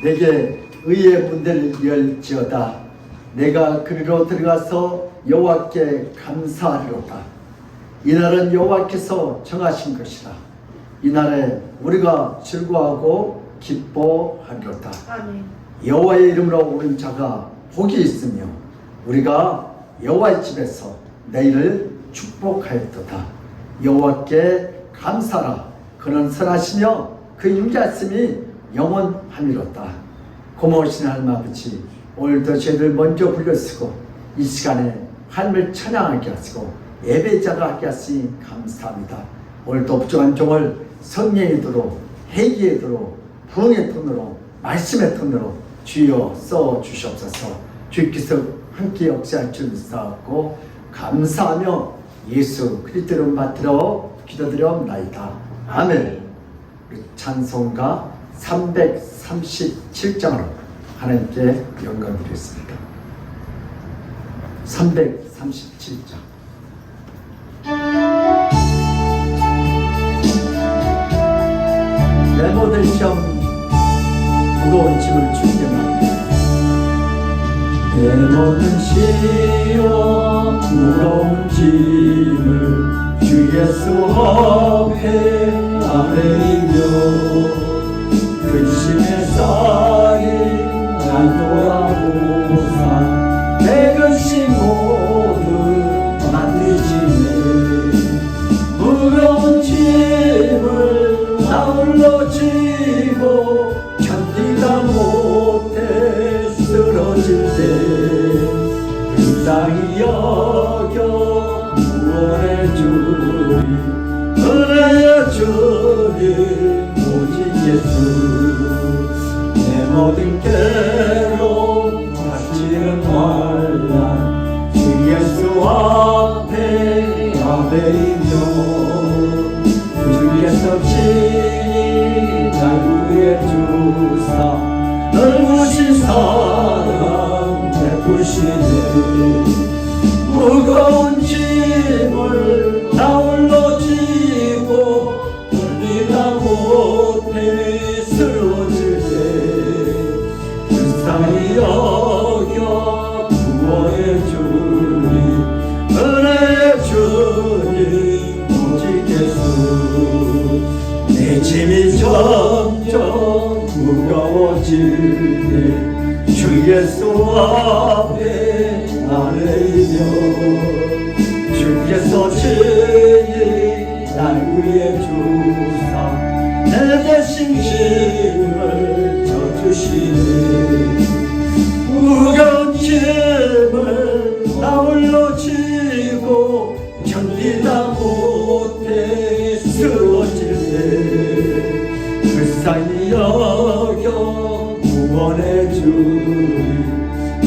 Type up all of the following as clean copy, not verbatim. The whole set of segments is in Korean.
내게 의의 문들을 열지어다. 내가 그리로 들어가서 여호와께 감사하리로다. 이날은 여호와께서 정하신 것이라. 이날에 우리가 즐거워하고 기뻐하리로다. 아멘. 여호와의 이름으로 오는 자가 복이 있으며 우리가 여호와의 집에서 내일을 축복하였도다. 여호와께 감사라. 그는 선하시며 그 인자심이 영원함이로다. 고마우신 하나님 아버지, 오늘도 저희를 먼저 불러쓰고 이 시간에 하나님을 찬양하게 하시고 예배자가 하게 하시니 감사합니다. 오늘도 부족한 종을 성령의 도로, 회개의 도로, 부흥의 톤으로, 말씀의 톤으로 주여 써주시옵소서. 주께서 함께 역사할 줄 믿사옵고 감사하며 예수 그리스도를 받들어 기도드려옵나이다. 아멘. 우리 찬송가 337장으로 하나님께 영광 드리겠습니다. 337장. 내 모든 시험 무거운 짐을 주께 맡기라. 내 모든 시험 무거운 짐을 주 예수 앞에 아뢰며 근심의 쌀이 난도라고사 내 근심 모두 만드시네. 무거운 짐을 나 홀로 지고 견디다 못해 쓰러질 때 불쌍히 여겨 구원해 주리. 은혜의 주님 오직 예수 모든 괴로움 받지는 말라 주 예수 앞에 아뢰이며 주께서 친히 날 위해 주사 넓으신 사랑 베푸시네 무거운 짐을 나 홀로 지고 돌리다 못해 쓰러질 때 불쌍히 여겨 구원해 주니 은혜의 주님 오직 예수 내 짐이 점점 무거워질 때 주 예수 앞에 아뢰이며 주께서 친히 날 위해 주사 내 대신 짐을 져주시네 무거운 짐을 나 홀로 지고 견디다 못해 쓰러질 때 불쌍히 여겨 구원해 주니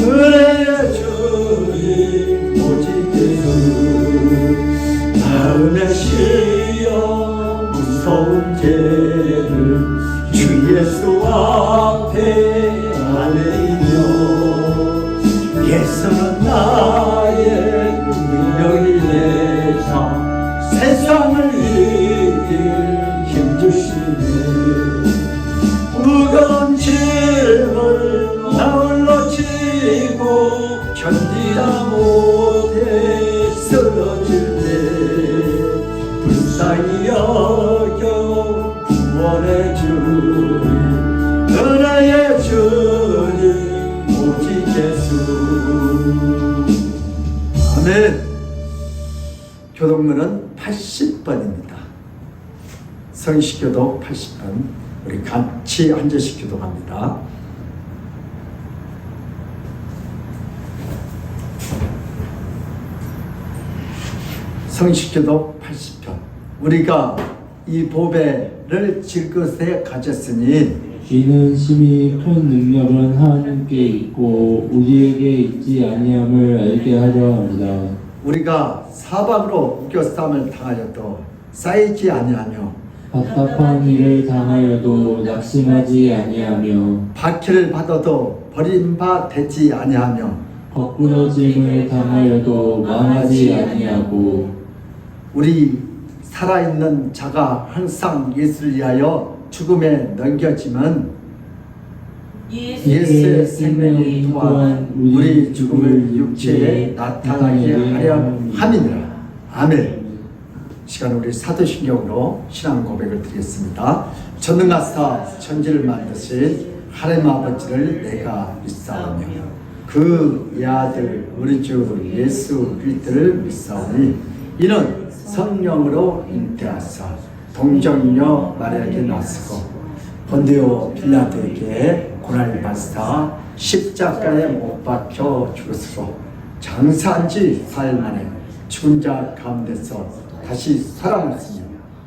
은혜의 주님 오직 예수 다음에 시여 무서운 죄를 주 예수 앞에 아뢰이며 예수는 나의 능력이 되사 세상을 이길 힘 주시네 무거운 짐을 나 홀로 지고 견디다 못해 쓰러질 때 불쌍히 여겨 구원해 주니 은혜의 주님 오직 예수 아멘. 교독문은 80번입니다 성식교독 80번 우리 같이 한 절씩 기도합니다. 성식교독 80편 우리가 이 보배를 질것에 가졌으니 이는 심히 큰 능력은 하나님께 있고 우리에게 있지 아니함을 알게 하려 합니다. 우리가 사방으로 웃겨싸움을 당하여도 쌓이지 아니하며 답답한 일을 당하여도 낙심하지 아니하며 박해를 받아도 버림바 되지 아니하며 거꾸러짐을 당하여도 망하지 아니하고 우리 살아있는 자가 항상 예수를 위하여 죽음에 넘겨지면 예수의 생명이 또한 우리 죽음을 육체에 나타나게 하려 함이니라. 아멘. 시간 우리 사도신경으로 신앙 고백을 드리겠습니다. 전능하사 천지를 만드신 하나님 아버지를 내가 믿사오며 그 아들 우리 주 예수 그리스도를 믿사오니 이는 성령으로 잉태하사 동정녀 마리아에게 나시고 본디오 빌라도에게 고난을 받으사 십자가에 못 박혀 죽었으로 장사한 지 4일 만에 죽은 자 가운데서 다시 살아났으며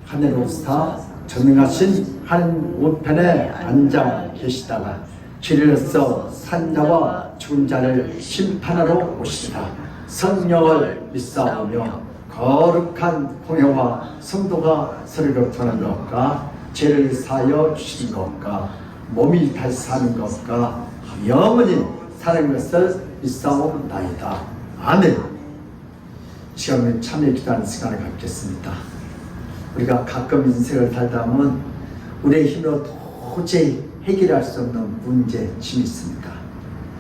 하늘 오사 전능하신 하나님 우편에 앉아 계시다가 길에서 산자와 죽은 자를 심판하러 오시리라. 성령을 믿사오며 거룩한 공회와 성도가 서로를 교통하는 것과 죄를 사하여 주시는 것과 몸이 다시 사는 것과 영원히 사는 것을 믿사옵나이다. 아멘. 시간을 참여 기도하는 시간을 갖겠습니다. 우리가 가끔 인생을 살다 보면 우리의 힘으로 도저히 해결할 수 없는 문제, 짐이 있습니다.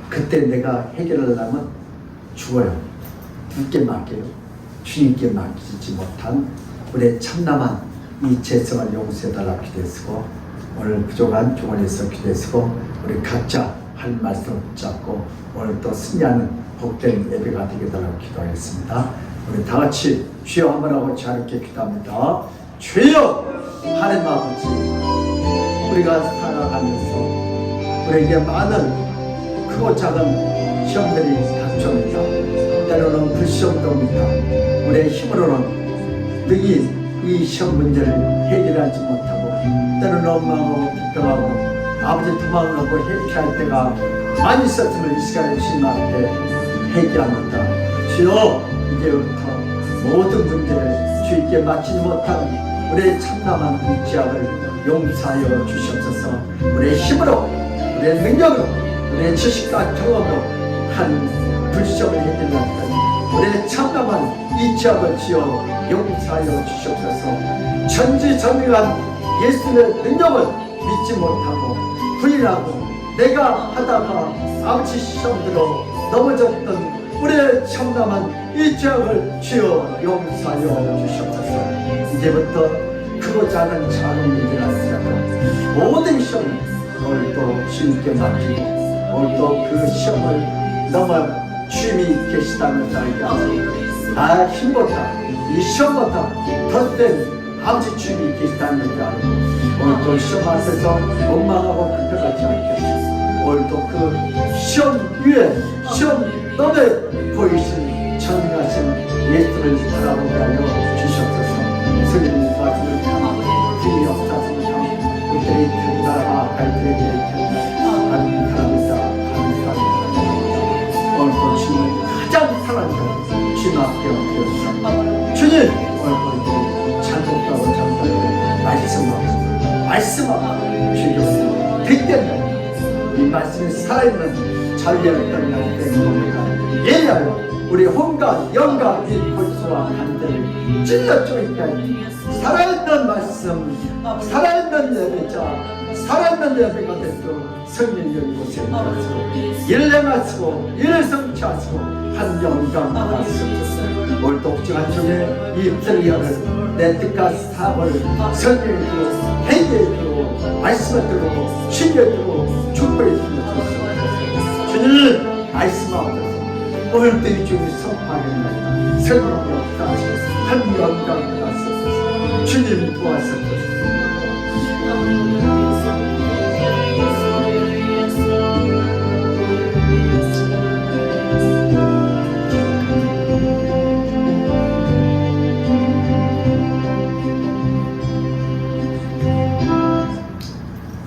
그때 내가 해결하려면 죽어요. 누구께 맡겨요? 주님께 맡기지 못한 우리의 참남한 이 죄성을 용서해달라고 기도했고 오늘 부족한 조언에서 기도했고 우리 각자 할 말씀 붙잡고 오늘 또 승리하는 복된 예배가 되게 해달라고 기도하겠습니다. 우리 다 같이 주여 한번 하고 자유롭게 기도합니다. 주여 하나님 아버지 우리가 살아가면서 우리에게 많은 크고 작은 시험들이 닥쳐옵니다. 때로는 불시험도 옵니다. 우리의 힘으로는 능히 이 시험 문제를 해결하지 못하고 때로는 엉망하고 비평하고 아버지 도망가고 회개할 때가 많이 있었음을 이 시간에 주님 앞에 회개합니다. 주여, 이제부터 모든 문제를 주님께 맡기지 못한 우리의 참담한 이 죄악을 용서하여 주시옵소서. 우리의 힘으로, 우리의 능력으로, 우리의 지식과 경험으로 한 불시험을 해결했던 우리의 참담한 이 죄악을 주여 용서하여 주시옵소서. 전지전능한 예수의 능력을 믿지 못하고 부인하고 내가 하다가 아버지 시험대로 넘어졌던 우리의 참담한 이 죄악을 주여 용서하여 주시옵소서. 이제부터 크고자 하는 작은 문제가 있어도 모든 시험을 오늘도 주님께 맡기고 오늘도 그 시험을 넘어 주님이 계시다는 걸 알게 하시고 나의 힘보다 이 시험보다 더 센 아버지 주님이 계시다는 걸 알고 오늘도 시험 앞에서 원망하고 불평하지 않게 하시고 오늘도 그 시험 위에 시험 너에 보이신 전능하신 예수를 바라보게 하여 주시옵소서. 스님 도와주는 주의 역사를 그때의天나라와 갈대의 하나님 사랑합니다. 감사합니다. 오늘도 주님을 가장 사랑하는 주님 앞에 엎드렸습니다. 주님, 오늘도 잘못하고 잘못하고 말씀하고 주님 빅대는 이 말씀이 살아있는 자유였던 날 때문에 예리하여 우리 혼과 영과 이 골수와 간대를 찔러 쪼이게 하니 살아있는 말씀, 살아있는 예배자, 살아있는 예배가 되도록 성령이 이곳에 임하시고 이를 행하시고 이를 성취하시고 한 영광 받으시옵소서. 오늘도 복종한 중에 이 입술을 열을 내 뜻과 사고를 성령이 들고 회개에 들고 말씀을 들고 신뢰에 들고 축복에 들고 주님 말씀하옵소서. 오늘도 이 중에 성파하겠나이다. 성령이 역사하시고 한 영광 받으시옵소서. 주님 도와주옵소서.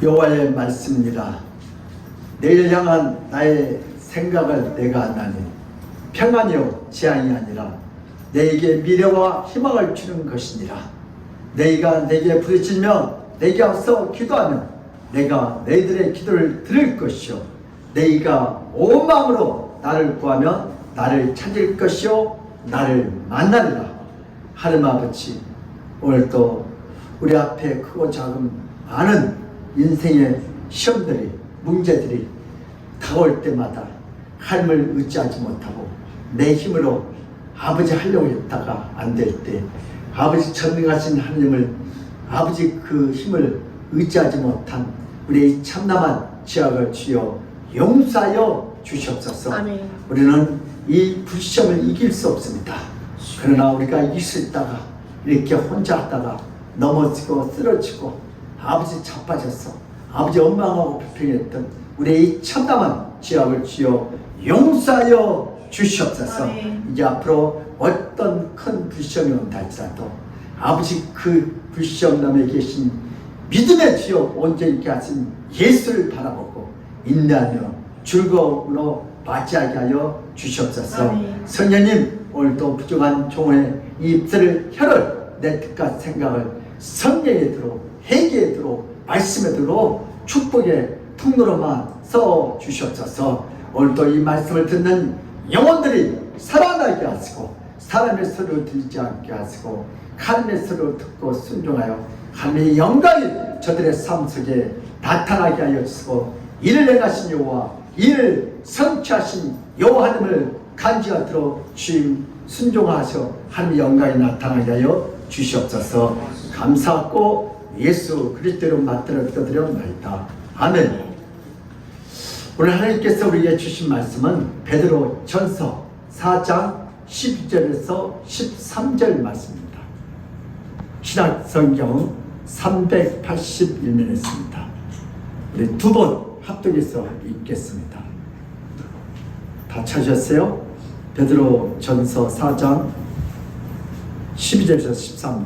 여호와의 말씀이니라. 내일 향한 나의 생각을 내가 아나니 평안이요 재앙이 아니라 내게 미래와 희망을 주는 것이니라. 너희가 내게 부르짖으며 내게 앞서 기도하면 내가 너희들의 기도를 들을 것이요 너희가 온 마음으로 나를 구하면 나를 찾을 것이요 나를 만나리라. 하나님 아버지, 오늘도 우리 앞에 크고 작은 많은 인생의 시험들이 문제들이 다가올 때마다 하나님을 의지하지 못하고 내 힘으로 아버지 하려고 했다가 안 될 때 아버지 전능하신 하나님을 아버지 그 힘을 의지하지 못한 우리의 참남한 죄악을 주여 용서하여 주시옵소서. 아멘. 우리는 이 불시험을 이길 수 없습니다. 그러나 우리가 이길 수 있다가 이렇게 혼자 하다가 넘어지고 쓰러지고 아버지 자빠졌어 아버지 원망하고 불평했던 우리의 이 참담한 죄악을 주여 용서하여 주시옵소서. 아멘. 이제 앞으로 어떤 큰 불시험이 온다 할지라도 아버지 그 불시험남에 계신 믿음의 주여 온전히 하신 예수를 바라보고 인내하며 즐거움으로 맞이하게 하여 주시옵소서. 아멘. 성령님, 오늘도 부족한 종의 이 입술을 혀를 내 뜻과 생각을 성령에 들어 회개에 들어 말씀에 들어 축복의 통로로만 써 주시옵소서. 오늘도 이 말씀을 듣는 영혼들이 살아나게 하시고 사람의 소리를 들리지 않게 하시고 하나님의 소리를 듣고 순종하여 하나님의 영광이 저들의 삶 속에 나타나게 하여 주시고 이를 행하신 여호와 이를 성취하신 여호와 하나님을 간지가 들어 주임 순종하셔 하나님의 영광이 나타나게 하여 주시옵소서. 감사하고 예수 그리스도로 맞들어 기도드려옵나이다. 아멘. 오늘 하나님께서 우리에게 주신 말씀은 베드로 전서 4장 12절에서 13절 말씀입니다. 신약성경 381면에 있습니다. 우리 두 번 합독해서 읽겠습니다. 다 찾으셨어요? 베드로 전서 4장 12절에서 13절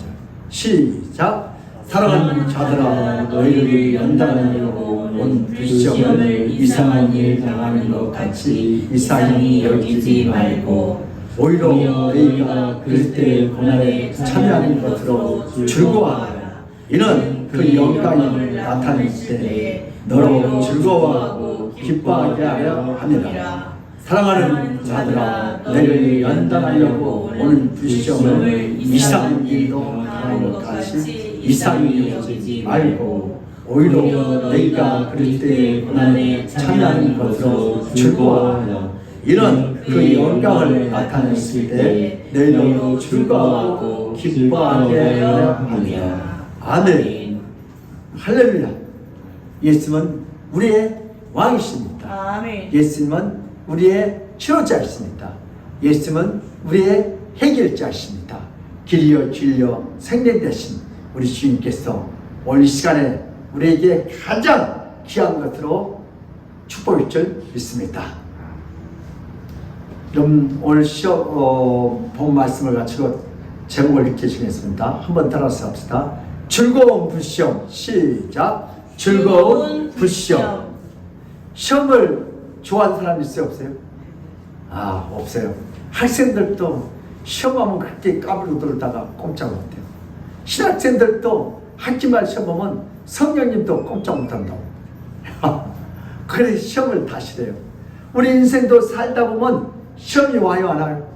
시작. 사랑하는 자들아 너희를 연단하려고 온 불시험을 이상한 일 당하는 것 같이 이상히 여기지 말고 오히려 너희가 그리스도의 고난에 참여하는 것으로 즐거워하라. 이는 그 영광이 나타날 때 너로 즐거워하고 기뻐하게 하려 함이라. 사랑하는 자들아 너희를 연단하려고 오는 불시험을 이상한 일도 당하는 것 같이 이상히 여기지 말고 오히려 너희가 그리스도의 고난에 참여하는 것으로 즐거워하라. 이는 그 영광을 나타냈을 때 너희도 즐거워하고 기뻐하게 하려 함이라. 아멘. 할렐루야. 예수님은 우리의 왕이십니다. 아멘. 예수님은 우리의 치료자이십니다. 예수님은 우리의 해결자이십니다. 길이요 진리요 생명 되신 우리 주님께서 오늘 이 시간에 우리에게 가장 귀한 것으로 축복일 줄 믿습니다. 그럼 오늘 본 말씀을 가지고 제목을 이렇게 정했습니다. 한번 따라서 합시다. 즐거운 불시험. 시작. 즐거운 불시험. 시험을 좋아하는 사람이 있어요? 없어요? 없어요. 학생들도 시험하면 그렇게 까불고 들다가 꼼짝 못해요. 신학생들도 학기말 시험 보면 성령님도 꼼짝 못한다고. 그래 시험을 다 싫어요. 우리 인생도 살다 보면 시험이 와요 안 와요?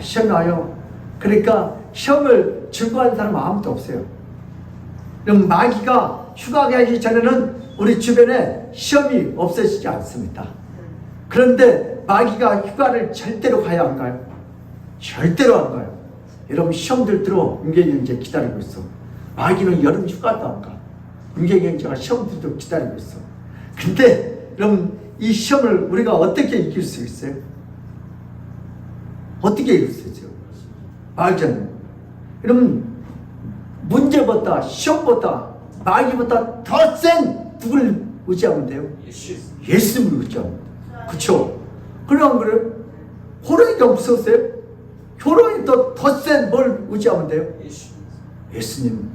시험이 와요. 그러니까 시험을 즐거워하는 사람은 아무도 없어요. 그럼 마귀가 휴가 가기 전에는 우리 주변에 시험이 없어지지 않습니다. 그런데 마귀가 휴가를 절대로 가야 안 가요? 절대로 안 가요. 여러분 시험들 들어 윤경이 형제 기다리고 있어. 마귀는 여름 휴가도 안 가. 윤경이 형제가 시험들도 기다리고 있어. 근데 여러분 이 시험을 우리가 어떻게 이길 수 있어요? 어떻게 이길 수 있어요? 마귀는 여러분 문제보다 시험보다 마귀보다 더 센 누굴 의지하면 돼요? 예수님을 의지하면 돼요. 그쵸? 그래 안 그래요? 호랑이가 무서웠어요? 호랑이도 더 센 뭘 의지하면 돼요? 예수님.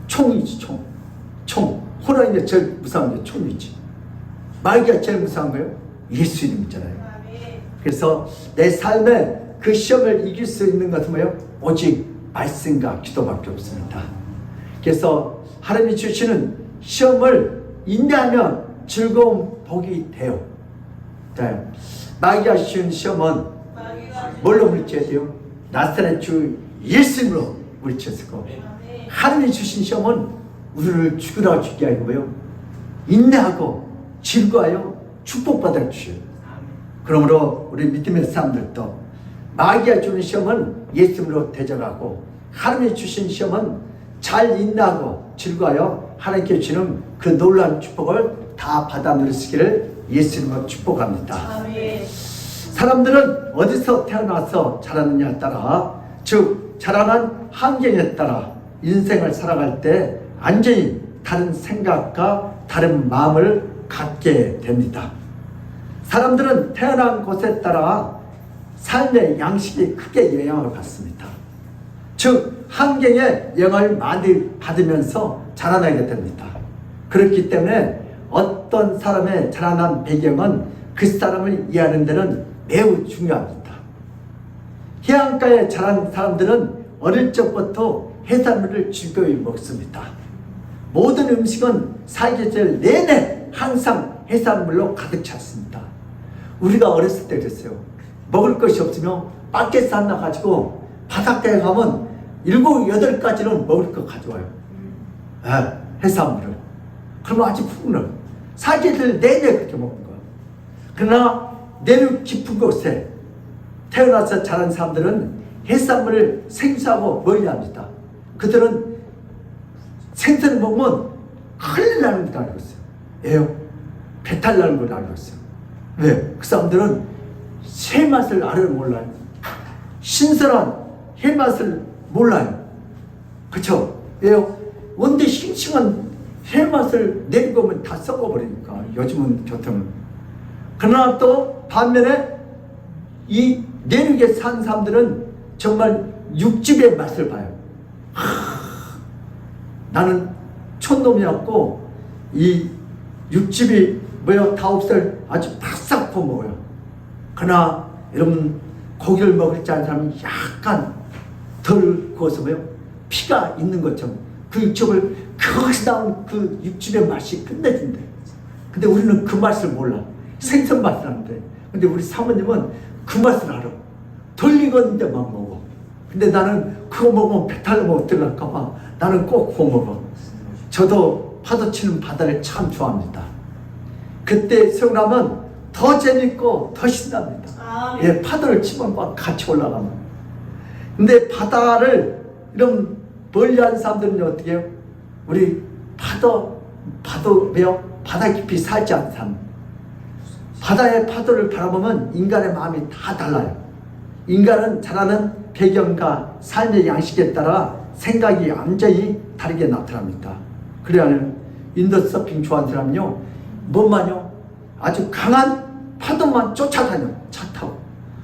총이지 총. 호랑이가 제일 무서운 게 총이지. 마귀가 제일 무서운 거예요? 예수님이잖아요. 그래서 내 삶에 그 시험을 이길 수 있는 것은 뭐예요? 오직 말씀과 기도밖에 없습니다. 그래서 하나님이 주시는 시험을 인내하면 즐거운 복이 돼요. 마귀가 주신 시험은 뭘로 물리쳐야 돼요? 나사렛 주 예수님으로 물리쳤을 거. 하나님이 주신 시험은 우리를 죽으라 죽게 하고 뭐요? 인내하고 즐거워요. 축복받아 주셔요. 그러므로 우리 믿음의 사람들도 마귀가 주는 시험은 예수님으로 대적하고 하나님이 주신 시험은 잘 인내하고 즐거워요. 하나님께 주는 그 놀라운 축복을 다 받아 누리시기를 예수님으로 축복합니다. 아멘. 사람들은 어디서 태어나서 자라느냐에 따라 즉 자라난 환경에 따라 인생을 살아갈 때 완전히 다른 생각과 다른 마음을 갖게 됩니다. 사람들은 태어난 곳에 따라 삶의 양식이 크게 영향을 받습니다. 즉 환경에 영향을 많이 받으면서 자라나게 됩니다. 그렇기 때문에 어떤 사람의 자라난 배경은 그 사람을 이해하는 데는 매우 중요합니다. 해안가에 자란 사람들은 어릴 적부터 해산물을 즐거이 먹습니다. 모든 음식은 사계절 내내 항상 해산물로 가득 찼습니다. 우리가 어렸을 때 그랬어요. 먹을 것이 없으면 밖에서 안 나가지고 바닷가에 가면 7, 8가지는 먹을 거 가져와요. 해산물을. 그러면 아주 푸근해요. 사계절 내내 그렇게 먹는 거예요. 그러나 내륙 깊은 곳에 태어나서 자란 사람들은 해산물을 생소하고 멀리합니다. 그들은 생선을 먹으면 큰일 나는 걸 알고 있어요. 왜요? 배탈 나는 걸 알고 있어요. 왜? 그 사람들은 새맛을 몰라요. 신선한 해맛을 몰라요. 그쵸? 왜요? 원래 싱싱한 해맛을 내리고 오면 다 썩어버리니까 요즘은 교통은. 그러나 또 반면에 이 내륙에 산 사람들은 정말 육즙의 맛을 봐요. 나는 촌놈이었고 이 육즙이 뭐야 다 없을 아주 바싹 구워 먹어요. 그러나 여러분 고기를 먹을 줄 아는 사람은 약간 덜 구워서 뭐요 피가 있는 것처럼 그 육즙을 거기서 나온 그 육즙의 맛이 끝내준대. 근데 우리는 그 맛을 몰라. 생선 맛을 하는데. 근데 우리 사모님은 그 맛을 알아. 덜 익은 데만 먹어. 근데 나는 그거 먹으면 배탈 나면 어떡할까봐 나는 꼭 구워 먹어. 저도 파도 치는 바다를 참 좋아합니다. 그때 세우나면 더 재밌고 더 신납니다. 예, 파도를 치면 막 같이 올라가면. 근데 바다를 이런 멀리 하는 사람들은 어떻게 해요? 우리 파도 왜요? 바다 깊이 살지 않는 사람. 바다의 파도를 바라보면 인간의 마음이 다 달라요. 인간은 자라는 배경과 삶의 양식에 따라 생각이 완전히 다르게 나타납니다. 그래야 인도 서핑 좋아하는 사람은요, 뭐만요? 아주 강한 파도만 쫓아다녀, 차 타고.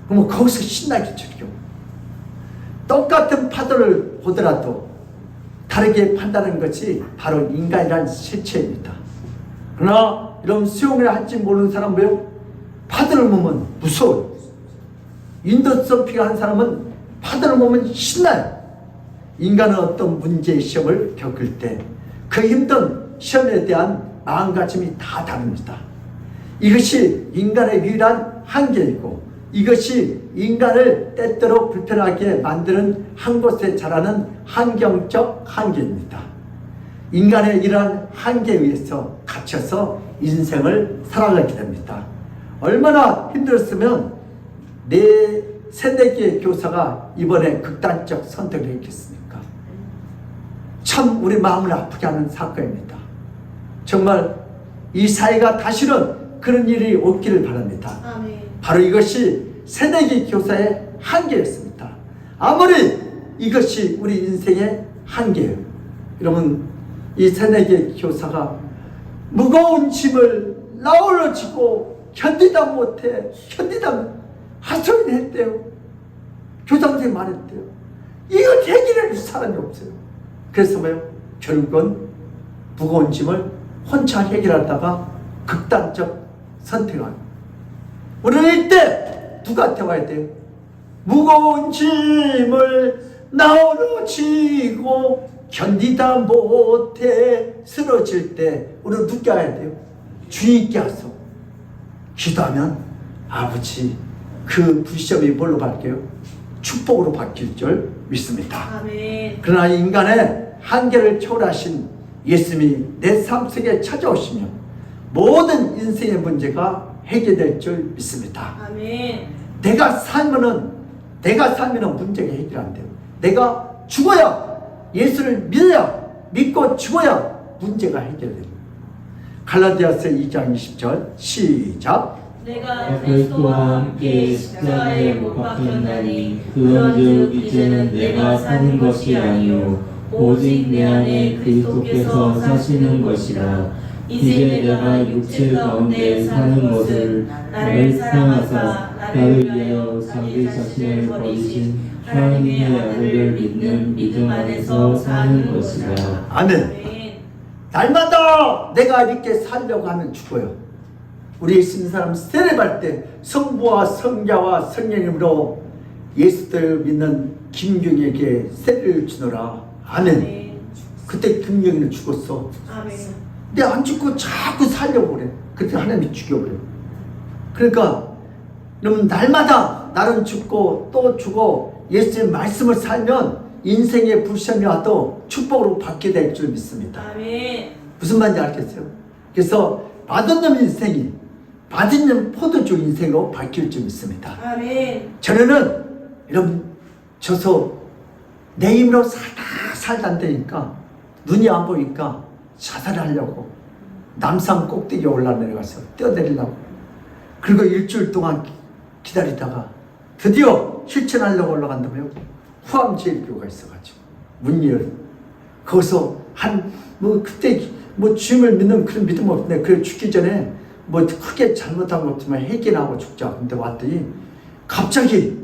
그러면 거기서 신나게 즐겨. 똑같은 파도를 보더라도 다르게 판단하는 것이 바로 인간이라는 실체입니다. 그러나 이런 수영을 할지 모르는 사람은 왜요? 파도를 보면 무서워요. 인도 서핑을 하는 사람은 파도를 보면 신나요. 인간은 어떤 문제의 시험을 겪을 때 그 힘든 시험에 대한 마음가짐이 다 다릅니다. 이것이 인간의 유일한 한계이고 이것이 인간을 때때로 불편하게 만드는 한 곳에 자라는 환경적 한계입니다. 인간의 이러한 한계에 의해서 갇혀서 인생을 살아가게 됩니다. 얼마나 힘들었으면 세네 개의 교사가 이번에 극단적 선택을 했겠습니까? 참 우리 마음을 아프게 하는 사건입니다. 정말 이 사회가 다시는 그런 일이 없기를 바랍니다. 아멘. 바로 이것이 세네 개 교사의 한계였습니다. 아무리 이것이 우리 인생의 한계예요. 여러분, 이 세네 개 교사가 무거운 짐을 나홀로 지고 견디다 못해 하소연을 했대요. 교장 선생님 말했대요. 이거 해결할 사람이 없어요. 그래서 뭐요? 결국은 무거운 짐을 혼자 해결하다가 극단적 선택을 합니다. 우리는 이때 누구한테 와야 돼요? 무거운 짐을 나홀로 지고 견디다 못해 쓰러질 때 우리는 누구께 와야 돼요? 주님께 와서 기도하면 아버지 그 불시험이 뭘로 바뀌어요? 축복으로 바뀔 줄 믿습니다. 아멘. 그러나 인간의 한계를 초월하신 예수님이 내 삶 속에 찾아오시면 모든 인생의 문제가 해결될 줄 믿습니다. 아멘. 내가 살면 문제가 해결 안 돼요. 내가 죽어야, 예수를 믿고 죽어야 문제가 해결돼요. 갈라디아서 2장 20절 시작. 내가 그리스도와 함께 십자가에 못 박혔나니 그런즉 이제는 내가 사는 것이 아니요 오직 내 안에 그리스도께서 사시는 것이라. 이제 내가 육체 가운데 사는 것을 나를 사랑하사 나를 위하여 자기 자신을 버리신 하나님의 아들을 믿는 믿음 안에서 사는 것이라. 아멘. 아멘. 날마다 내가 이렇게 살려고 하면 죽어요. 우리 예수 믿는 사람 세례받을 때 성부와 성자와 성령님으로 예수를 믿는 김경에게 세례를 주노라. 아멘. 아멘. 그때 김경이는 죽었어. 아멘. 근데 안 죽고 자꾸 살려고 그래. 그때 하나님이 죽여버려. 그러니까 여러분 날마다 나는 죽고 또 죽어 예수의 말씀을 살면 인생의 불시험이 와도 축복으로 받게 될 줄 믿습니다. 아멘. 무슨 말인지 알겠어요? 그래서 맛없는 인생이 맛있는 포도주 인생으로 바뀔 줄 믿습니다. 아멘. 전에는 여러분 저서 내 힘으로 살다 안 되니까 눈이 안 보니까 자살하려고 남산 꼭대기에 올라내려가서 뛰어내리려고 그리고 일주일 동안 기다리다가 드디어 실천하려고 올라간다고요. 후암제일교가 있어가지고 문열 거기서 그때 주님을 믿는 그런 믿음 없는데 그래 죽기 전에 크게 잘못한 것 없지만 해결하고 죽자. 근데 왔더니 갑자기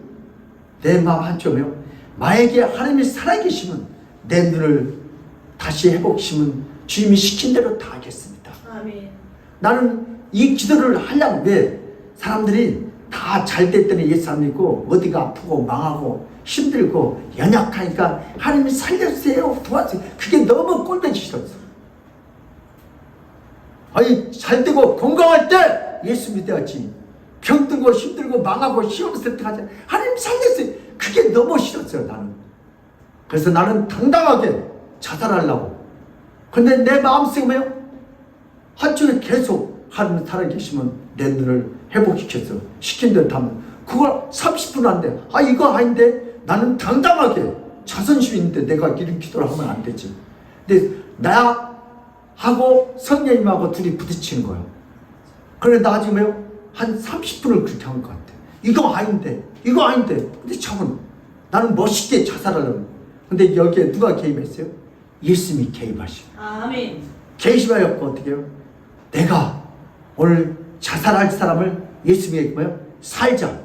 내 마음 한쪽에요. 만약에 하나님이 살아계시면 내 눈을 다시 회복시면 주님이 시킨 대로 다 하겠습니다. 아멘. 나는 이 기도를 하려고. 왜? 사람들이 다 잘 됐더니 예수 안 믿고 어디가 아프고 망하고 힘들고 연약하니까 하나님이 살려주세요, 도와주세요. 그게 너무 꼴보기 싫었어. 아니, 잘 되고 건강할 때 예수 믿어야지. 병들고 힘들고 망하고 시험 쓸 때 하자. 하나님 살려주세요. 그게 너무 싫었어요, 나는. 그래서 나는 당당하게 자살하려고. 근데 내 마음속에 뭐요? 한쪽에 계속 하나님 살아계시면 내 눈을 회복시켰어. 시킨 대로 하면 그걸 30분 안 돼. 아, 이거 아닌데. 나는 당당하게 자존심 있는데 내가 이런 기도를 하면 안 되지. 근데 나하고 성령님하고 둘이 부딪히는 거야. 그래 나중에 한 30분을 그렇게 한 것 같아. 이거 아닌데, 이거 아닌데. 근데 참은 나는 멋있게 자살하려고. 근데 여기에 누가 개입했어요? 예수님이 개입하시고. 아멘. 개입하였고 어떻게 해요? 내가 오늘 자살할 사람을 예수님이 뭐예요? 살자.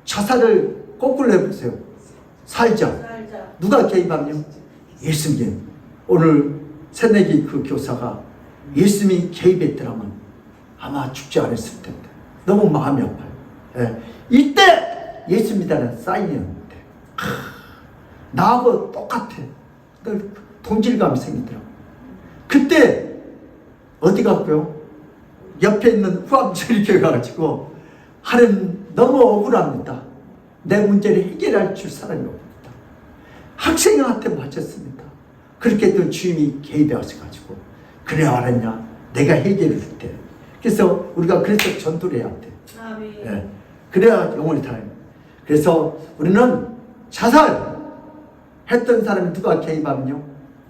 자살을 거꾸로 해보세요. 살자. 살자. 누가 개입하냐? 예수님. 오늘 새내기 그 교사가 예수님이 개입했더라면 아마 죽지 않았을 텐데. 너무 마음이 아파요. 예. 이때 예수님이라는 사인이었는데 나하고 똑같아. 동질감이 생기더라고. 그때 어디 갔고요? 옆에 있는 후암철이 가가지고 하나님 너무 억울합니다. 내 문제를 해결할 줄 사람이 없습니다. 학생한테 맞았습니다. 그렇게 또 주님이 개입해 하셔가지고 그래 알았냐? 내가 해결을 해. 그래서 우리가 그래서 전도를 해야 돼. 아멘. 예. 그래야 영혼이 살아요. 그래서 우리는 자살 했던 사람이 누가 개입하면요?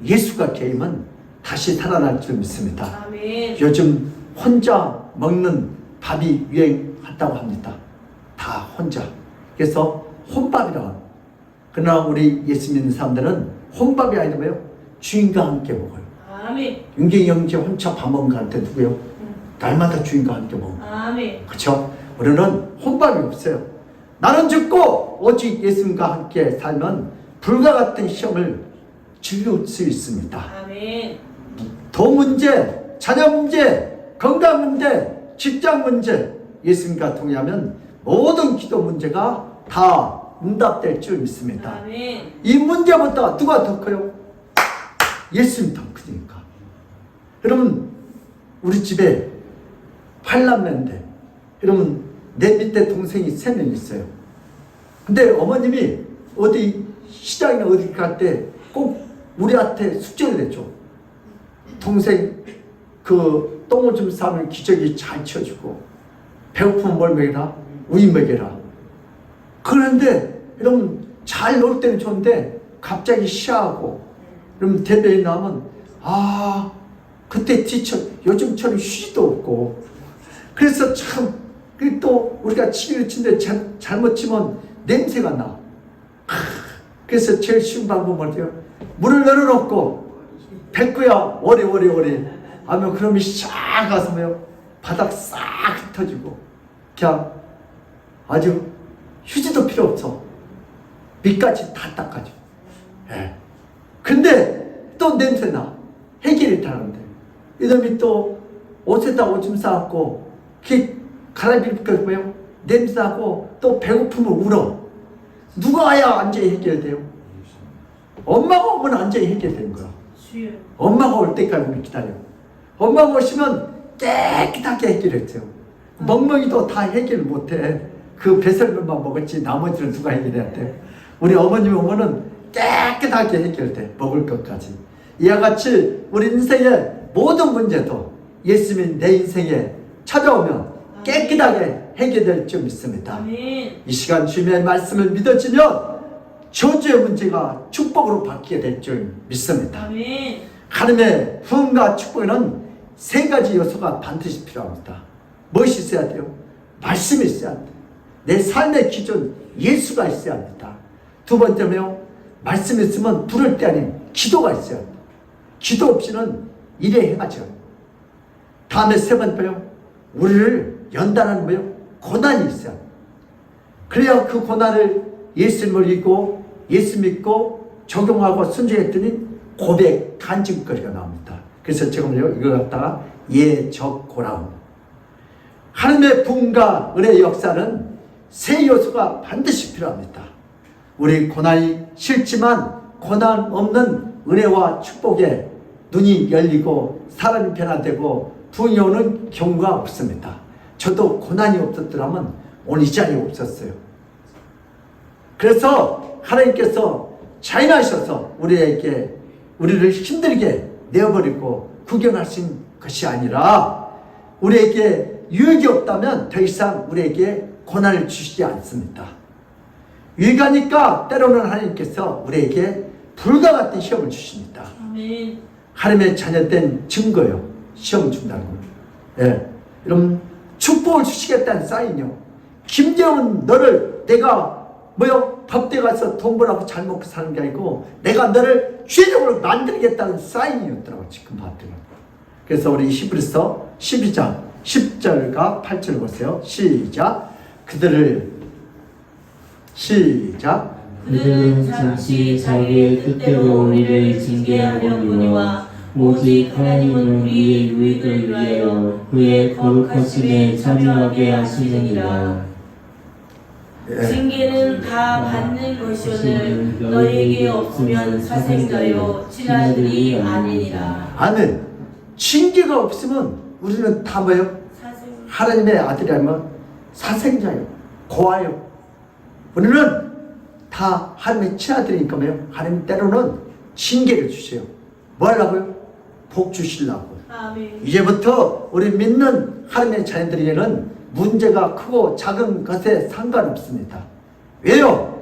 예수가 개입은 다시 살아날 줄 믿습니다. 아멘. 요즘 혼자 먹는 밥이 유행한다고 합니다. 다 혼자. 그래서 혼밥이라고 합니다. 그러나 우리 예수 믿는 사람들은 혼밥이 아니라 뭐예요? 주인과 함께 먹어요. 아멘. 윤경이 형제 혼자 밥 먹는 사람한테 누구예요? 날마다 주인과 함께 먹어요. 아멘. 그렇죠? 우리는 혼밥이 없어요. 나는 죽고 오직 예수님과 함께 살면 불과 같은 시험을 즐길 수 있습니다. 아멘. 돈 문제, 자녀 문제, 건강 문제, 직장 문제, 예수님과 통하면 모든 기도 문제가 다 응답될 줄 믿습니다. 아멘. 이 문제보다 누가 더 커요? 예수님 더 크니까. 여러분, 우리 집에 8남매인데, 여러분, 내 밑에 동생이 3명 있어요. 근데 어머님이 어디 시장이나 어디 갈 때 꼭 우리한테 숙제를 해줘. 동생 그 똥을 좀 싸면 기저귀 잘 치워주고, 배고프면 뭘 먹여라? 우유 먹여라. 그런데 여러분 잘 놀 때는 좋은데 갑자기 시하고 그럼 대변이 나면 아 그때 지쳐 요즘처럼 휴지도 없고 그래서 참 또 우리가 치기를 치는데 잘못 치면 냄새가 나. 그래서 제일 쉬운 방법은 어때요? 문을 열어놓고 뱉고야 오래 하면 그러면 싹 가서 뭐요? 바닥 싹 흩어지고 그냥 아주 휴지도 필요 없어. 밑까지 다 닦아줘. 예. 근데 또 냄새나. 해결이 다른데. 이놈이 또 옷에다 오줌 싸갖고 그 갈아입니까 뭐요? 냄새나고 또 배고프면 울어. 누가 와야 완전히 해결돼요? 엄마가 오면 완전히 해결되는 거야. 주여. 엄마가 올 때까지 우리 기다려. 엄마가 오시면 깨끗하게 해결했어요. 멍멍이도 다 해결 못해. 그 배설물만 먹었지 나머지는 누가 해결해야 돼? 우리 어머님이 오면은 깨끗하게 해결돼. 먹을 것까지. 이와 같이 우리 인생의 모든 문제도 예수님이 내 인생에 찾아오면 깨끗하게 해결될 줄 믿습니다. 아멘. 이 시간 주님의 말씀을 믿어지면 저주의 문제가 축복으로 바뀌게 될 줄 믿습니다. 아멘. 하나님의 후원과 축복에는 3가지 요소가 반드시 필요합니다. 무엇이 있어야 돼요? 말씀이 있어야 돼요. 내 삶의 기준 예수가 있어야 합니다. 두 번째는요, 말씀이 있으면 부를 때 아닌 기도가 있어야 합니다. 기도 없이는 일에 행하죠. 다음에 3번째요, 우리를 연단하는 뭐요? 고난이 있어야 합니다. 그래야 그 고난을 예수님을 믿고 예수 믿고 적용하고 순종했더니 고백 간증거리가 나옵니다. 그래서 지금요 이걸 갖다가 예적고라움. 하나님의 부흥과 은혜의 역사는 세 요소가 반드시 필요합니다. 우리 고난이 싫지만 고난 없는 은혜와 축복에 눈이 열리고 사람이 변화되고 부흥이 오는 경우가 없습니다. 저도 고난이 없었더라면 오늘 이 자리에 없었어요. 그래서 하나님께서 자인하셔서 우리를 힘들게 내어버리고 구경하신 것이 아니라 우리에게 유익이 없다면 더 이상 우리에게 고난을 주시지 않습니다. 유익하니까 때로는 하나님께서 우리에게 불과 같은 시험을 주십니다. 아멘. 하나님의 자녀된 증거요. 시험 준다는 거. 예. 여러분 축복을 주시겠다는 사인이요. 김재훈 너를 내가 법대 가서 돈 벌라고 잘 먹고 사는 게 아니고 내가 너를 죄적으로 만들겠다는 사인이었더라고 지금 봤더니. 그래서 우리 히브리서 12장 10절과 8절 보세요. 시작. 그들은 잠시 자기의 뜻대로 우리를 징계하려거니와 오직 하나님은 우리의 유익을 위하여 그의 거룩하심에 참여하게 하시느니라. 징계는 다 받는 것이오늘 너희에게 없으면 사생자요 친아들이 아니니라. 아멘. 징계가 없으면 우리는 다 뭐예요? 하나님의 아들이라면 사생자예요. 고아요. 우리는 다 하나님의 친아들이니까 뭐예요? 하나님 때로는 징계를 주세요. 뭐 하려고요? 복 주시려고. 아멘. 이제부터 우리 믿는 하나님의 자녀들에게는 문제가 크고 작은 것에 상관없습니다. 왜요?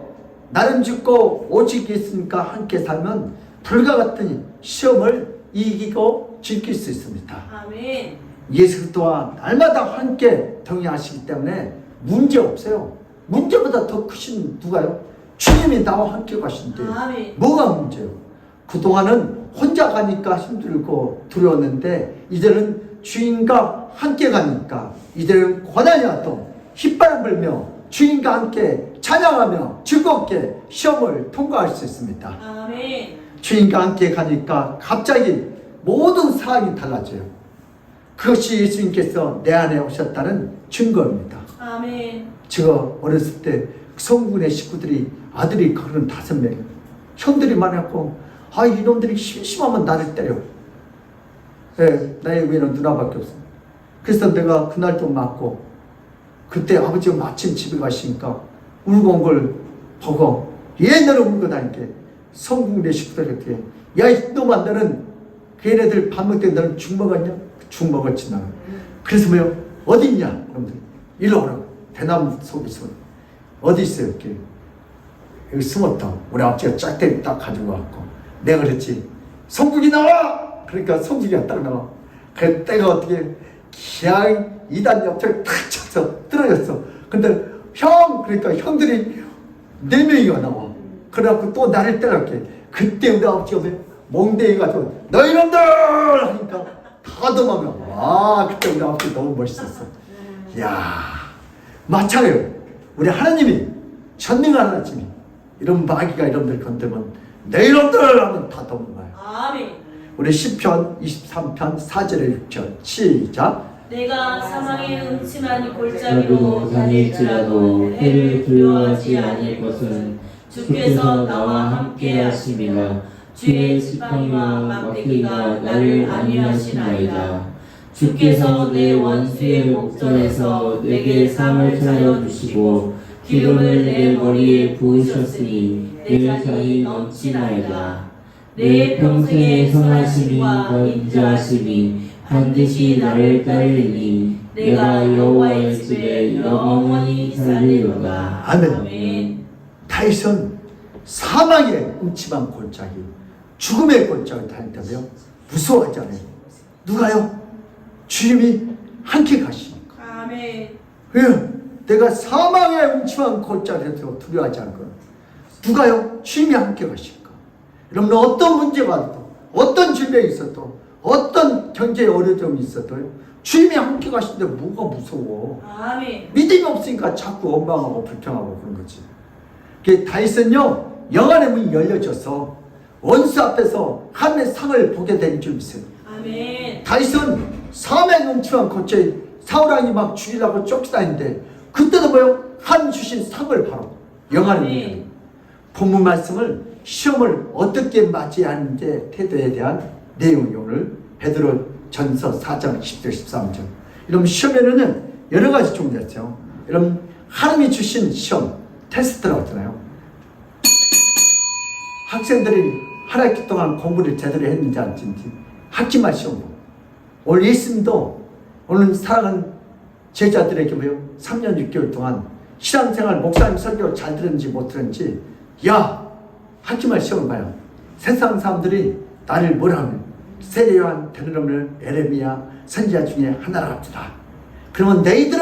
나는 죽고 오직 있으니까 함께 살면 불과 같은 시험을 이기고 지킬 수 있습니다. 아멘. 예수 그리스도와 날마다 함께 동행하시기 때문에 문제 없어요. 문제보다 더 크신 누가요? 주님이 나와 함께 가신대. 아멘. 뭐가 문제요? 그동안은 혼자 가니까 힘들고 두려웠는데 이제는 주인과 함께 가니까 이제는 고난이 와도 휘바람 불며 주인과 함께 찬양하며 즐겁게 시험을 통과할 수 있습니다. 아멘. 주인과 함께 가니까 갑자기 모든 상황이 달라져요. 그것이 예수님께서 내 안에 오셨다는 증거입니다. 아멘. 제가 어렸을 때 성군의 식구들이 아들이 35명 형들이 많았고 이놈들이 심심하면 나를 때려. 예, 나의 위에는 누나밖에 없어. 그래서 내가 그날도 맞고 그때 아버지가 마침 집에 가시니까 울고 온 걸 보고 얘네를 울고 다니게 성군의 식구들이 어떻게 야 이놈아 너는 걔네들 밥 먹을 때 너는 죽 먹었냐? 죽 먹었지 나는. 그래서 뭐요? 어디 있냐? 여러분들 일로 오라고. 대나무 속에 숨어. 어디 있어요? 이렇게 여기 숨었다. 우리 아버지가 짝대기 딱 가지고 왔고 내가 그랬지 성국이 나와! 그러니까 성국이가 딱 나와. 그 때가 어떻게 그냥 2단 옆을 탁 쳐서 떨어졌어. 근데 형! 그러니까 형들이 4명이가 나와. 그래갖고 또 나를 때렸게. 그때 우리 아버지가 멍대기 가지고 너희놈들! 하니까 다 도망가. 와 그때 우리 아버지 너무 멋있었어. 이야 마찬가지예요. 우리 하나님이 전능한 하나님이 이런 마귀가 이런들 건들면 너희놈들 하면 다 도망가요. 아멘. 우리 시편 23편 4절에 6절 시작. 내가 사망의 음침한 골짜기로 다닐지라도 해를 두려워하지 않을 것은 주께서 나와 함께 하심이라. 주의 지팡이와 막대기가 나를 안위하시나이다. 주께서 내 원수의 목전에서 내게 상을 차려주시고 기름을 내 머리에 부으셨으니 내 잔이 넘치나이다. 내 평생의 선하심과 인자하심이 반드시 나를 따르니 내가 여호와의 집에 영원히 살리로다. 아멘. 아멘. 다윗은 사망의 음침한 골짜기 죽음의 골짜기 다닌다며 무서워하지 않아요. 누가요? 주님이 함께 가시니까. 아멘. 왜요? 내가 사망의 음침한 골짜기에서 두려워하지 않고 누가요? 주님이 함께 가시니까. 여러분 어떤 문제가 와도 어떤 질병이 있어도 어떤 경제에 어려움이 있어도 주님이 함께 가시는데 뭐가 무서워. 아멘. 믿음이 없으니까 자꾸 원망하고 불평하고 그런 거지. 다윗은요 영안의 문이 열려져서 원수 앞에서 하나님의 상을 보게 된 줄 믿어요. 아멘. 다윗은 삶의 눈치만 거쳐 사울왕이 막 죽이려고 쫓기다니는데 그때도 뭐요? 한 주신 상을 바로 영하는 거예요. 본문 말씀을 시험을 어떻게 맞이하는지 태도에 대한 내용이 오늘 베드로 전서 4장 10절 13절. 이런 시험에는 여러 가지 종류가 있죠. 이런 하나님이 주신 시험 테스트라고 하잖아요. 학생들이 한 학기 동안 공부를 제대로 했는지 안 했는지 학기말 시험 보고 오늘 예수님도 오늘 사랑하는 제자들에게 뭐요? 3년 6개월 동안 신앙생활 목사님 설교 잘 들었는지 못 들었는지 야 학기말 시험을 봐요. 세상 사람들이 나를 뭐라 하면 세례요한, 베드로를 에레미야 선지자 중에 하나라 합시다. 그러면 너희들은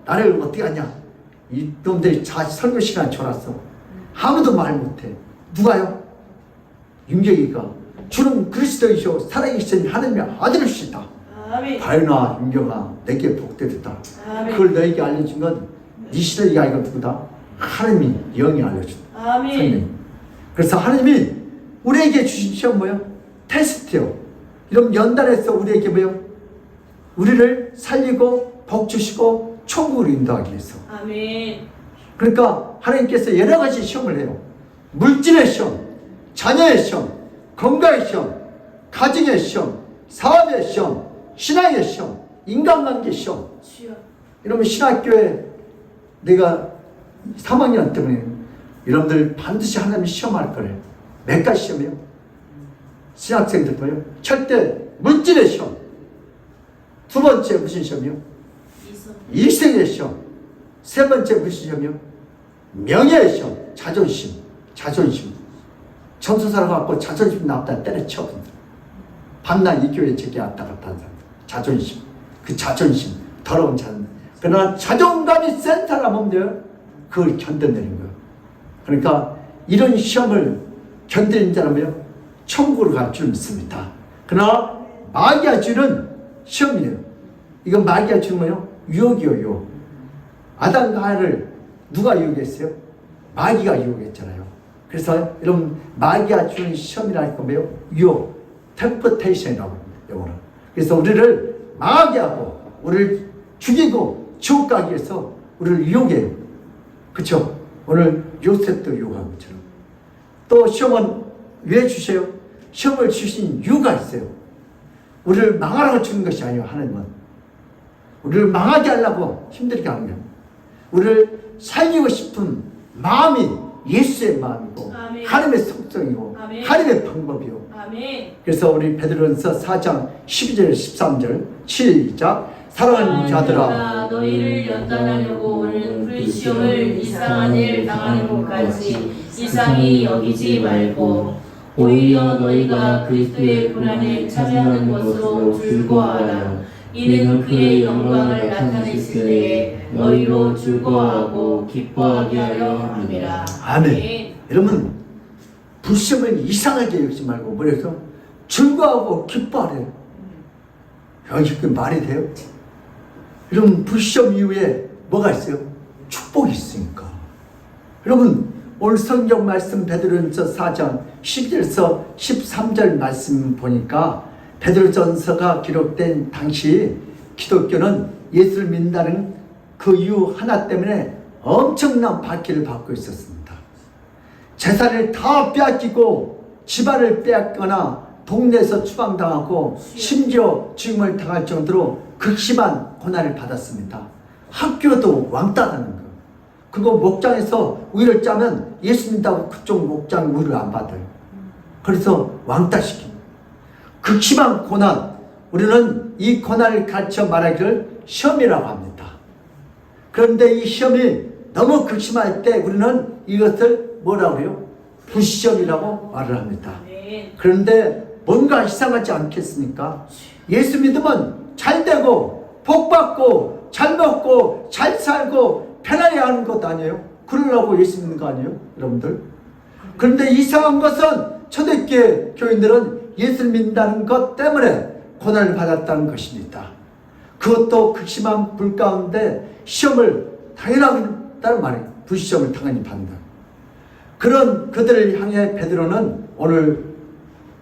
나를 어떻게 하냐? 이놈들이 설교 시간 줘놨어. 아무도 말 못해. 누가요? 윤경이가 주는 그리스도이시오 살아계신 하나님의 아들이시다. 아멘. 바요나 윤경아 내게 복되었다. 아멘. 그걸 너에게 알려준 건 네 시대의 아이가 누구다? 하나님이 영이 알려준 아멘. 선생님. 그래서 하나님이 우리에게 주신 시험 뭐요? 테스트요. 이런 연단에서 우리에게 뭐요? 우리를 살리고 복 주시고 천국으로 인도하기 위해서. 아멘. 그러니까 하나님께서 여러 가지 시험을 해요. 물질의 시험, 자녀의 시험, 건강의 시험, 가정의 시험, 사업의 시험, 신앙의 시험, 인간관계 시험. 주여. 이러면 신학교에 내가 3학년 때문에 여러분들 반드시 하나님이 시험할 거래요. 몇 가지 시험이요? 신학생들 거예요. 첫째 물질의 시험. 두 번째 무슨 시험이요? 일생의 시험. 세 번째 무슨 시험이요? 명예의 시험. 자존심. 전도사라고 갖고 자존심 나왔다 때려쳐. 밤낮 이 교회 저기 왔다 갔다 하는 사람. 자존심. 그 자존심. 더러운 자존심. 그러나 자존감이 센 사람은 돼요. 그걸 견뎌내는 거예요. 그러니까 이런 시험을 견디는 사람이요. 천국으로 갈 줄 믿습니다. 그러나 마귀가 주는 시험이에요. 이건 마귀가 주는 거예요. 유혹이요, 유혹. 아담과 하와를 누가 유혹했어요? 마귀가 유혹했잖아요. 그래서 이런 마귀가 주는 시험이라는 건 뭐예요? 유혹, 템프테이션이라고 합니다. 영어로. 그래서 우리를 마귀하고 우리를 죽이고 지옥 가기 위해서 우리를 유혹해요. 그렇죠? 오늘 요셉도 유혹한 것처럼. 또 시험은 왜 주세요? 시험을 주신 이유가 있어요. 우리를 망하라고 주는 것이 아니에요. 하나님은 우리를 망하게 하려고 힘들게 하는 거예요. 우리를 살리고 싶은 마음이 예수의 마음이고 아멘. 하나님의 속성이고 아멘. 하나님의 방법이요. 아멘. 그래서 우리 베드로전서 4장 12절 13절 시작. 사랑하는 자들아 너희를 연단하려고 오는 불시험을 이상한 일 당하는 것 같이 이상히 여기지 말고 오히려 너희가 그리스도의 고난에 참여하는 것으로 즐거워하라. 이는 그의 영광을 나타내실 때에 너희로 즐거워하고 기뻐하게 하려 함이라. 아멘. 여러분 불시험을 이상하게 여기지 말고 뭐래서 즐거워하고 기뻐하래요. 여기 그 말이 돼요? 여러분 불시험 이후에 뭐가 있어요? 축복이 있으니까. 여러분 오늘 성경 말씀 베드로전서 4장 11절에서 13절 말씀 보니까 베드로전서가 기록된 당시 기독교는 예수를 믿는다는 그 이유 하나 때문에 엄청난 박해를 받고 있었습니다. 재산을 다 빼앗기고 집안을 빼앗거나 동네에서 추방당하고 심지어 죽임을 당할 정도로 극심한 고난을 받았습니다. 학교도 왕따 하는 거. 그거 목장에서 우유를 짜면 예수 믿다고 그쪽 목장 우유를 안 받아요. 그래서 왕따시킵니다. 극심한 고난. 우리는 이 고난을 가르쳐 말하기를 시험이라고 합니다. 그런데 이 시험이 너무 극심할 때 우리는 이것을 뭐라고 해요? 불시험이라고 말을 합니다. 그런데 뭔가 이상하지 않겠습니까? 예수 믿으면 잘 되고 복 받고 잘 먹고 잘 살고 편안해야 하는 것 아니에요? 그러려고 예수 믿는 거 아니에요? 여러분들? 그런데 이상한 것은 초대교회 교인들은 예수를 믿는다는 것 때문에 고난을 받았다는 것입니다. 그것도 극심한 불 가운데 시험을 당연하다는 말이에요. 불시험을 당연히 받는다. 그런 그들을 향해 베드로는 오늘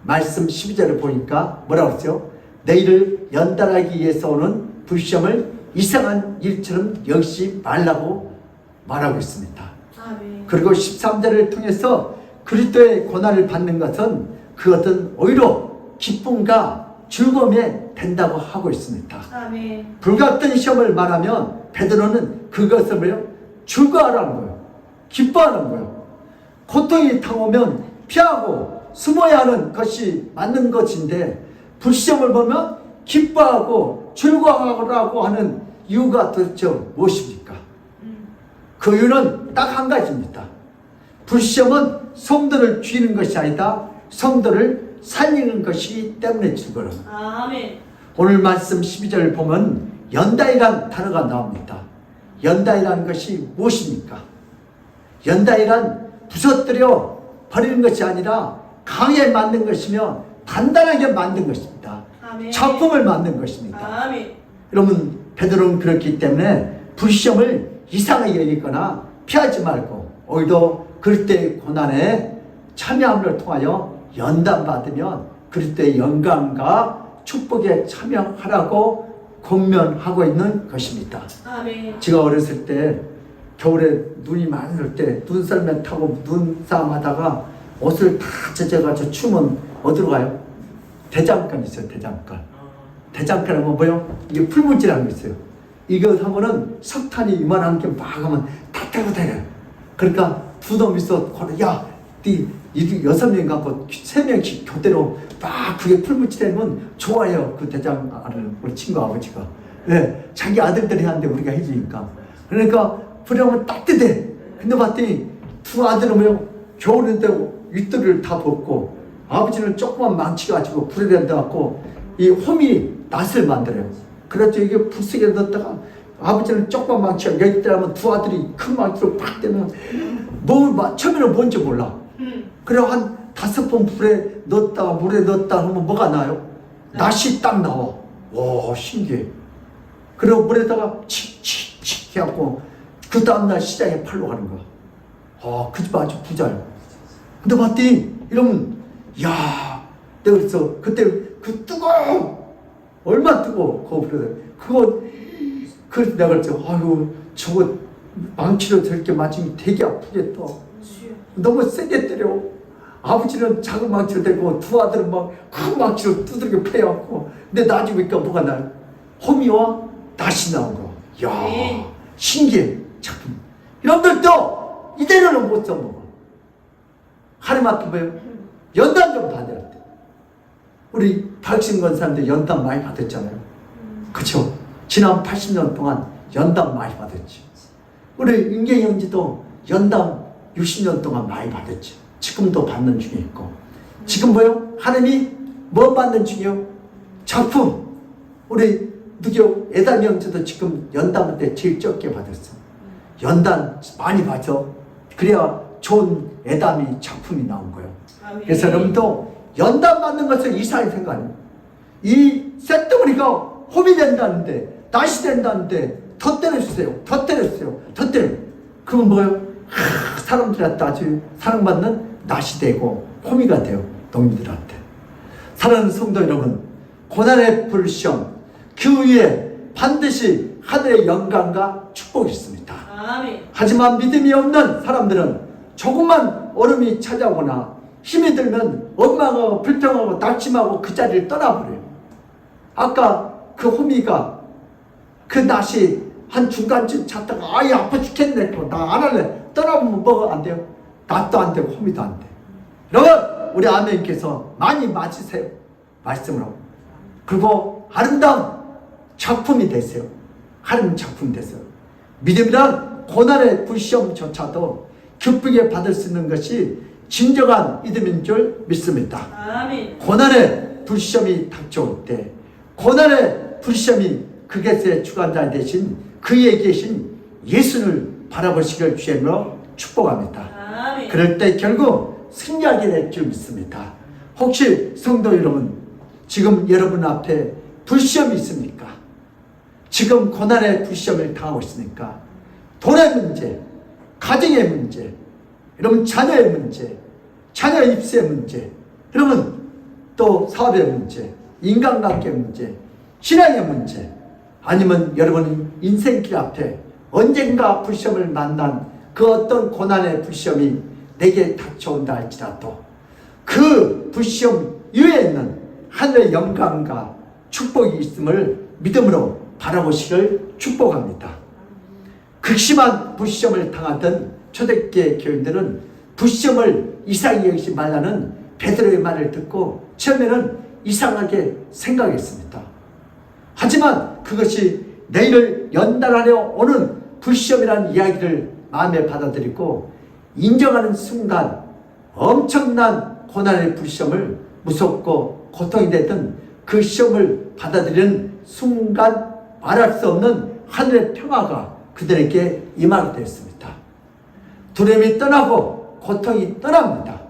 말씀 12절을 보니까 뭐라고 했어요? 너희를 연단하기 위해서 오는 불시험을 이상한 일처럼 여기지 말라고 말하고 있습니다. 아멘. 그리고 13절을 통해서 그리스도의 고난을 받는 것은 그것은 오히려 기쁨과 즐거움에 된다고 하고 있습니다. 아멘. 불같은 시험을 말하면 베드로는 그것을 뭐예요? 즐거워하라는 거예요. 기뻐하는 거예요. 고통이 당오면 피하고 숨어야 하는 것이 맞는 것인데 불시험을 보면 기뻐하고 즐거워하라고 하는 이유가 도대체 무엇입니까? 그 이유는 딱 한 가지입니다. 불시험은 성도를 죽이는 것이 아니다. 성도를 살리는 것이기 때문에 즐거워요. 아멘. 오늘 말씀 12절을 보면 연단이란 단어가 나옵니다. 연단이라는 것이 무엇입니까? 연단이란 부서뜨려 버리는 것이 아니라 강에 만든 것이며 단단하게 만든 것입니다. 아멘. 작품을 만든 것입니다. 아멘. 여러분 베드로는 그렇기 때문에 불시험을 이상하게 여기거나 피하지 말고 오히려 그리스도의 고난에 참여함을 통하여 연단받으면 그리스도의 영광과 축복에 참여하라고 권면하고 있는 것입니다. 아멘. 제가 어렸을 때 겨울에 눈이 많이 올 때 눈썰매 타고 눈싸움하다가 옷을 다 젖어가지고 추면 어디로 가요? 대장간 있어요. 대장간. 대장간 하면 뭐요? 이게 풀무지라는 거 있어요. 이거 하면은 석탄이 이만한 게 막 하면 다 타고 다녀요. 그러니까 두 놈 있어. 야, 네 6명 갖고 3명씩 교대로 막 그게 풀무지 되면 좋아요. 그 대장간을 우리 친구 아버지가. 예, 자기 아들들이 하는데 우리가 해주니까. 그러니까 그러면 따뜻해. 근데 봤더니 두 아들은 뭐요? 겨울인데 윗돌을 다 벗고 아버지는 조그만 망치 가지고 불에 넣어갖고 이 호미 낫을 만들어요. 그래서 이게 불속에 넣었다가 아버지는 조그만 망치가 여기 때라면 두 아들이 큰 망치로 팍 대면 처음에는 뭔지 몰라. 그래서 한 5번 불에 넣었다 물에 넣었다 하면 뭐가 나요? 낫이 딱 나와. 와 신기해. 그리고 물에다가 칙칙칙 해갖고 그 다음날 시장에 팔러 가는 거야. 아, 그 집 아주 부자예요. 근데 봤더니 이러면 야, 내가 그래서 그때 그 뜨거워 얼마 뜨거워 그래서 내가 그랬죠. 아유 저거 망치로 저렇게 맞으면 되게 아프겠다. 너무 세게 때려. 아버지는 작은 망치로 대고 두 아들은 막 큰 망치로 두들겨 패갖고 근데 나중에 보니까 뭐가 나요? 호미와 낫이 나온 거. 야 신기해 작품. 여러분들도 이대로는 못 써먹어. 하나님 앞에 뭐예요? 연단 좀 받아야 돼. 우리 박신건 사람들 연단 많이 받았잖아요. 그쵸? 지난 80년 동안 연단 많이 받았지. 우리 인계영지도 연단 60년 동안 많이 받았지. 지금도 받는 중에 있고. 지금 뭐요? 하나님이 뭐 받는 중이요? 작품. 우리 누구 애담 형제도 지금 연단 때 제일 적게 받았어. 연단 많이 받아. 그래야 좋은 애담이 작품이 나온 거예요. 아멘. 그래서 여러분도 연단 받는 것을 이상하게 생각해요. 이 쇳덩어리가 홈이 된다는데 낫이 된다는데 더 때려주세요. 더 때려주세요. 더 때려. 그건 뭐예요? 사람들한테 아주 사랑받는 낫이 되고 호미가 돼요. 농민들한테. 사랑하는 성도 여러분, 고난의 불시험 그 위에 반드시 하늘의 영광과 축복이 있습니다. 아멘. 하지만 믿음이 없는 사람들은 조금만 어려움이 찾아오거나 힘이 들면 원망하고 불평하고 낙심하고 그 자리를 떠나버려요. 아까 그 호미가 그 낫이 한 중간쯤 찾다가 아이 아파 죽겠네. 나 안 할래. 떠나보면 뭐가 안 돼요? 낫도 안 되고 호미도 안 돼. 여러분 우리 아멘께서 많이 맞으세요. 말씀으로. 그리고 아름다운 작품이 되세요. 하나님 작품이 되세요. 믿음이란 고난의 불시험조차도 기쁘게 받을 수 있는 것이 진정한 믿음인 줄 믿습니다. 아멘. 고난의 불시험이 닥쳐올 때 고난의 불시험이 그것의 주관자 대신 그에 계신 예수를 바라보시길 주님으로 축복합니다. 아멘. 그럴 때 결국 승리하게 될 줄 믿습니다. 혹시 성도 여러분 지금 여러분 앞에 불시험이 있습니까? 지금 고난의 불시험을 당하고 있으니까 돈의 문제, 가정의 문제, 여러분 자녀의 문제, 자녀 입시의 문제, 여러분 또 사업의 문제, 인간관계의 문제, 신앙의 문제, 아니면 여러분 인생길 앞에 언젠가 불시험을 만난 그 어떤 고난의 불시험이 내게 닥쳐온다 할지라도 그 불시험 이외에는 하늘의 영광과 축복이 있음을 믿음으로 바라보시길 축복합니다. 극심한 불시험을 당하던 초대교회 교인들은 불시험을 이상히 여기지 말라는 베드로의 말을 듣고 처음에는 이상하게 생각했습니다. 하지만 그것이 내일을 연단하려 오는 불시험이라는 이야기를 마음에 받아들이고 인정하는 순간 엄청난 고난의 불시험을 무섭고 고통이 되던 그 시험을 받아들이는 순간 말할 수 없는 하늘의 평화가 그들에게 임하게 되었습니다. 두려움이 떠나고 고통이 떠납니다.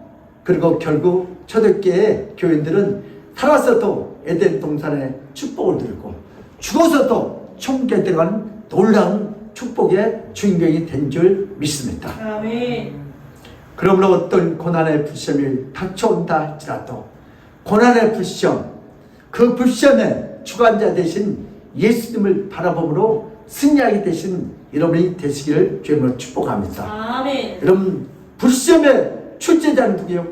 그리고 결국 초대교회의 교인들은 살아서도 에덴 동산의 축복을 누리고 죽어서도 천국에 들어가는 놀라운 축복의 주인공이 된 줄 믿습니다. 아멘. 그러므로 어떤 고난의 불시험이 닥쳐온다 할지라도 고난의 불시험, 그 불시험의 주관자 되신 예수님을 바라봄으로 승리하게 되신 여러분이 되시기를 주님으로 축복합니다. 아멘. 여러분 불시험의 출제자는 누구요?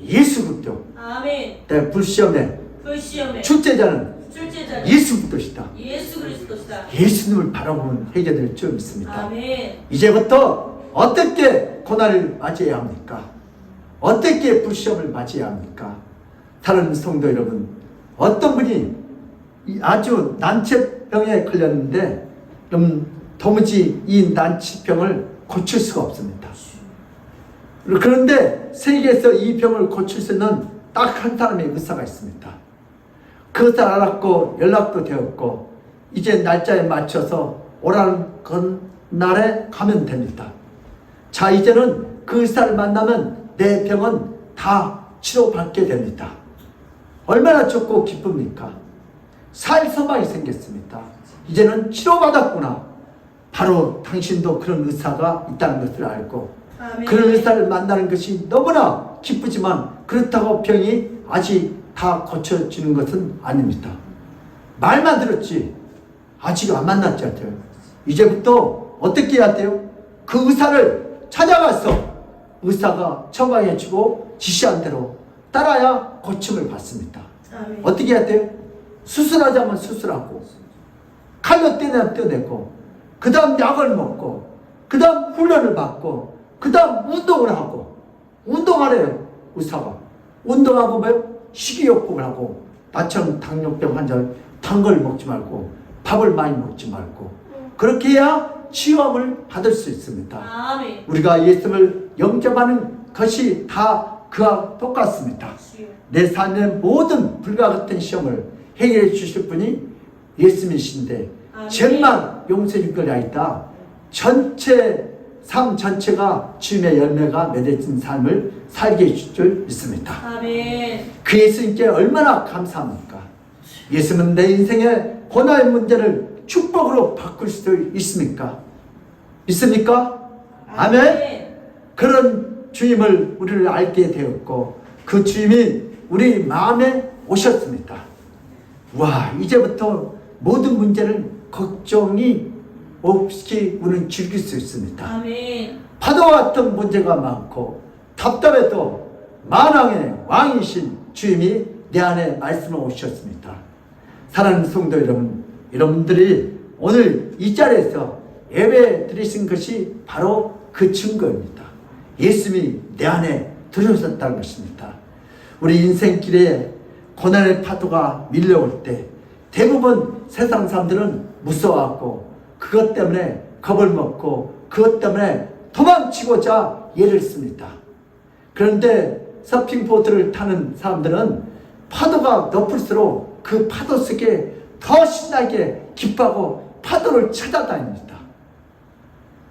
예수 그리스도. 아멘. 네, 불시험의 불시험의 출제자는 출제자는 예수 그리스도시다. 예수 그리스도시다. 예수님을 바라보면 해결될 줄 믿습니다. 아멘. 이제부터 어떻게 고난을 맞이해야 합니까? 어떻게 불시험을 맞이해야 합니까? 다른 성도 여러분, 어떤 분이 아주 난치병에 걸렸는데 도무지 이 난치병을 고칠 수가 없습니다. 그런데 세계에서 이 병을 고칠 수 있는 딱 한 사람의 의사가 있습니다. 그것을 알았고 연락도 되었고 이제 날짜에 맞춰서 오라는 날에 가면 됩니다. 자, 이제는 그 의사를 만나면 내 병은 다 치료받게 됩니다. 얼마나 좋고 기쁩니까? 살 소망이 생겼습니다. 이제는 치료받았구나. 바로 당신도 그런 의사가 있다는 것을 알고 아멘. 그런 의사를 만나는 것이 너무나 기쁘지만 그렇다고 병이 아직 다 고쳐지는 것은 아닙니다. 말만 들었지 아직 안 만났지 않아요. 이제부터 어떻게 해야 돼요? 그 의사를 찾아가서 의사가 처방해 주고 지시한 대로 따라야 고침을 받습니다. 아멘. 어떻게 해야 돼요? 수술하자면 수술하고 칼로 떼내면 떼내고 그 다음 약을 먹고 그 다음 훈련을 받고 그 다음 운동을 하고 운동하래요 의사가. 운동하고 뭐요? 식이요법을 하고 나처럼 당뇨병 환자는 단 걸 먹지 말고 밥을 많이 먹지 말고 그렇게 해야 치유함을 받을 수 있습니다. 아멘. 우리가 예수님을 영접하는 것이 다 그와 똑같습니다. 내 삶의 모든 불과 같은 시험을 해결해 주실 분이 예수님이신데 아멘. 죄만 용서해 줄 것이 아니다. 전체 삶 전체가 주님의 열매가 맺어진 삶을 살게 해줄 줄 믿습니다. 아멘. 그 예수님께 얼마나 감사합니까? 예수님은 내 인생의 고난의 문제를 축복으로 바꿀 수도 있습니까? 믿습니까? 아멘. 그런 주님을 우리를 알게 되었고 그 주님이 우리 마음에 오셨습니다. 와, 이제부터 모든 문제를 걱정이 없이 우리는 즐길 수 있습니다. 아멘. 파도와 같은 문제가 많고 답답해도 만왕의 왕이신 주님이 내 안에 말씀을 오셨습니다. 사랑하는 성도 여러분, 여러분들이 오늘 이 자리에서 예배 드리신 것이 바로 그 증거입니다. 예수님이 내 안에 들어오셨다는 것입니다. 우리 인생길에 고난의 파도가 밀려올 때 대부분 세상 사람들은 무서워하고 그것 때문에 겁을 먹고 그것 때문에 도망치고자 예를 씁니다. 그런데 서핑보트를 타는 사람들은 파도가 높을수록 그 파도 속에 더 신나게 기뻐하고 파도를 찾아다닙니다.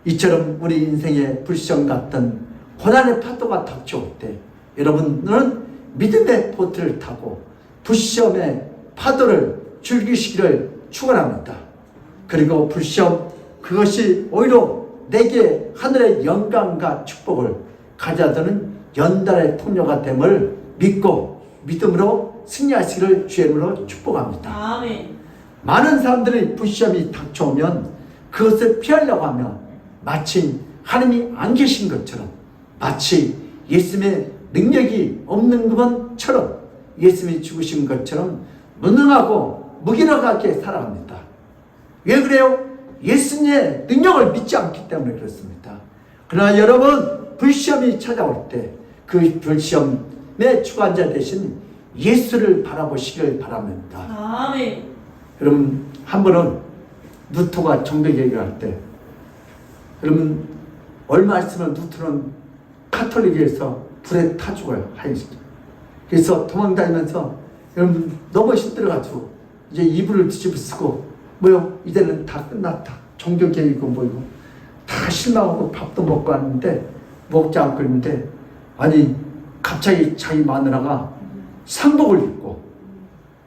이처럼 우리 인생의 불시험 같은 고난의 파도가 닥쳐올 때 여러분은 믿음의 보트를 타고 불시험의 파도를 즐기시기를 축원합니다. 그리고 불시험 그것이 오히려 내게 하늘의 영광과 축복을 가져다주는 연달의 통로가 됨을 믿고 믿음으로 승리하시기를 주의 이름으로 축복합니다. 아멘. 많은 사람들의 불시험이 닥쳐오면 그것을 피하려고 하면 마치 하나님이 안 계신 것처럼, 마치 예수님의 능력이 없는 것처럼, 예수님이 죽으신 것처럼 무능하고 무기력하게 살아갑니다. 왜 그래요? 예수님의 능력을 믿지 않기 때문에 그렇습니다. 그러나 여러분, 불시험이 찾아올 때 그 불시험의 주관자 되신 예수를 바라보시길 바랍니다. 아멘. 여러분, 한 번은 루터가 정백 얘기할 때, 여러분 얼마 있으면 루터는 카톨릭에서 불에 타 죽어요. 그래서 도망다니면서 여러분 너무 힘들어가지고 이제 이불을 뒤집어 쓰고 뭐요? 이제는 다 끝났다. 종교개혁이고 뭐이고 다 실망하고 밥도 먹고 왔는데 먹지 않고 있는데, 아니 갑자기 자기 마누라가 상복을 입고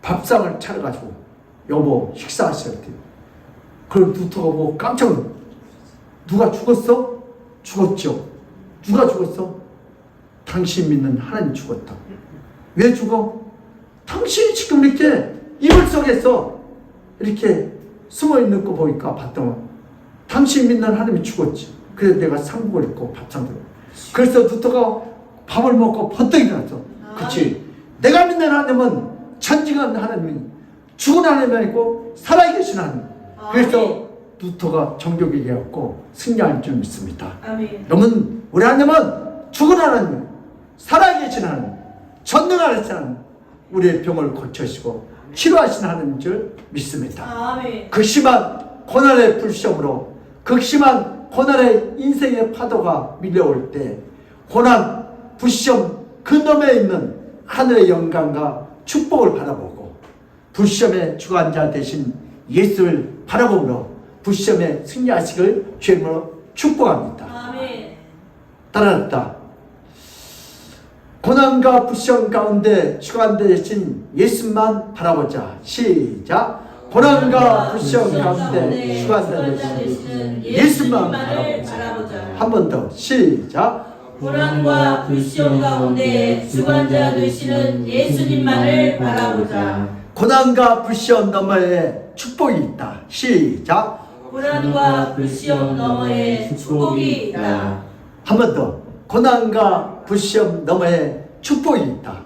밥상을 차려가지고 여보 식사하셔야 돼. 그럼 루터가 뭐 깜짝 놀라. 누가 죽었어? 죽었죠. 누가 죽었어? 당신 믿는 하나님 죽었다. 왜 죽어? 당신이 지금 이렇게 이불 속에서 이렇게 숨어 있는 거 보니까 봤더니 당신 믿는 하나님이 죽었지. 그래서 내가 상복을 입고 밥상 들어. 그래서 루터가 밥을 먹고 번뜩 일어났어. 그치? 내가 믿는 하나님은 전직한 하나님이 죽은 하나님이 아니고 살아계신 하나님. 그래서 루터가 정교하게 해갖고 승리할 줄 믿습니다. 아멘. 여러분, 우리 하나님은 죽은 하나님, 살아계신 하나님, 전능하신 하나님, 우리의 병을 고쳐주시고 치료하신 하나님인 줄 믿습니다. 아멘. 그 심한 고난의 불시험으로, 그 심한 고난의 인생의 파도가 밀려올 때 고난, 불시험 그 너머에 있는 하늘의 영광과 축복을 바라보고 불시험의 주관자 되신 예수를 바라보므로 불시험에 승리하시길 주의 이름으로 축복합니다. 아멘. 따라했다. 고난과 불시험 가운데 주관되신 예수만 바라보자. 시작. 고난과 불시험 가운데 주관되신 예수만 바라보자. 한 번 더. 시작. 고난과 불시험 가운데 주관자 되시는 예수님만을 바라보자. 고난과 불시험 너머에 축복이 있다. 시작. 고난과 불시험 너머에 축복이 있다. 한 번 더. 고난과 불시험 너머에 축복이 있다.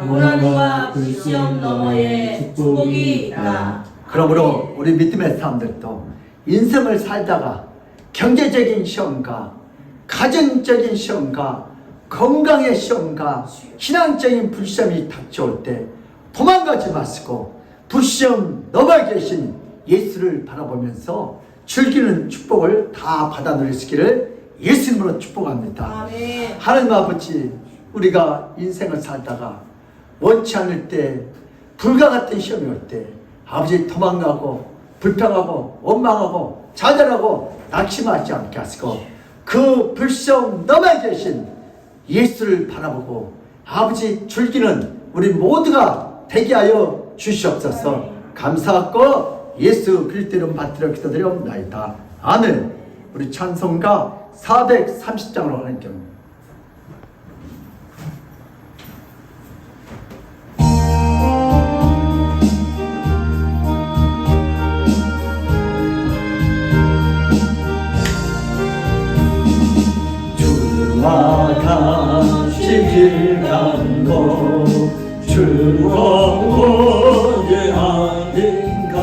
고난과 불시험 너머에 축복이 있다. 그러므로 우리 믿음의 사람들도 인생을 살다가 경제적인 시험과 가정적인 시험과 건강의 시험과 신앙적인 불시험이 닥쳐올 때 도망가지 마시고 불시험 넘어 계신 예수를 바라보면서 즐기는 축복을 다 받아 누리시기를 예수님으로 축복합니다. 아멘. 하나님 아버지, 우리가 인생을 살다가 원치 않을 때, 불과 같은 시험이 올 때 아버지 도망가고 불평하고 원망하고 좌절하고 낙심하지 않게 하시고 그 불시험 넘어 계신 예수를 바라보고 아버지 즐기는 우리 모두가 되게 하여 주시옵소서. 감사하고 예수 그리스도 이름 받들어 기도드리옵나이다. 아멘. 우리 찬송가 430장으로 하는 경우. 주와 같이 길 가고 즐거운 아닌가.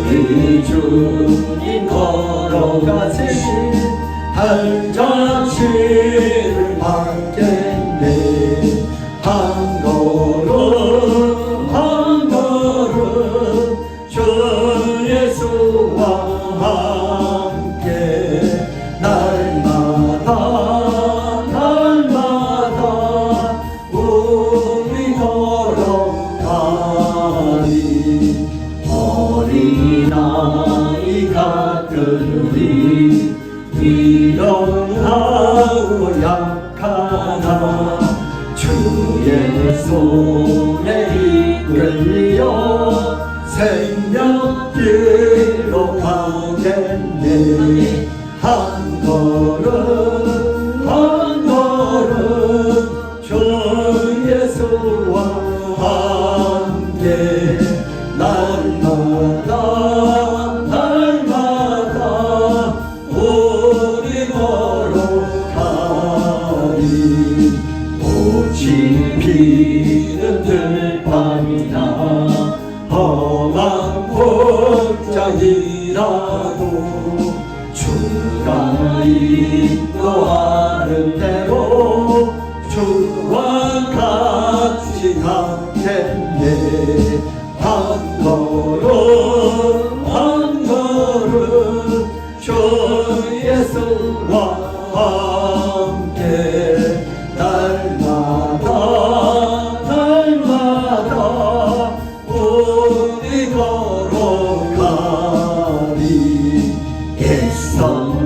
우리 주님 걸어가신 한 잔치를 받겠네. 한 걸음 한 걸음 주 예수와 함께 날마다 날마다 우리 걸어가니 어린아이 같은 우리 미련하고 약하나 주의 손에 이끌려 생명길로 가겠네. 한 걸음 한 날마다 우리 걸어가리 오직 비는 들밤이나 험한 곳장이라도 주가 인도하는 대로 주와 같이 가겠네 한 걸음 한 걸음 주 예수와 함께 날마다 날마다 우리 걸어가리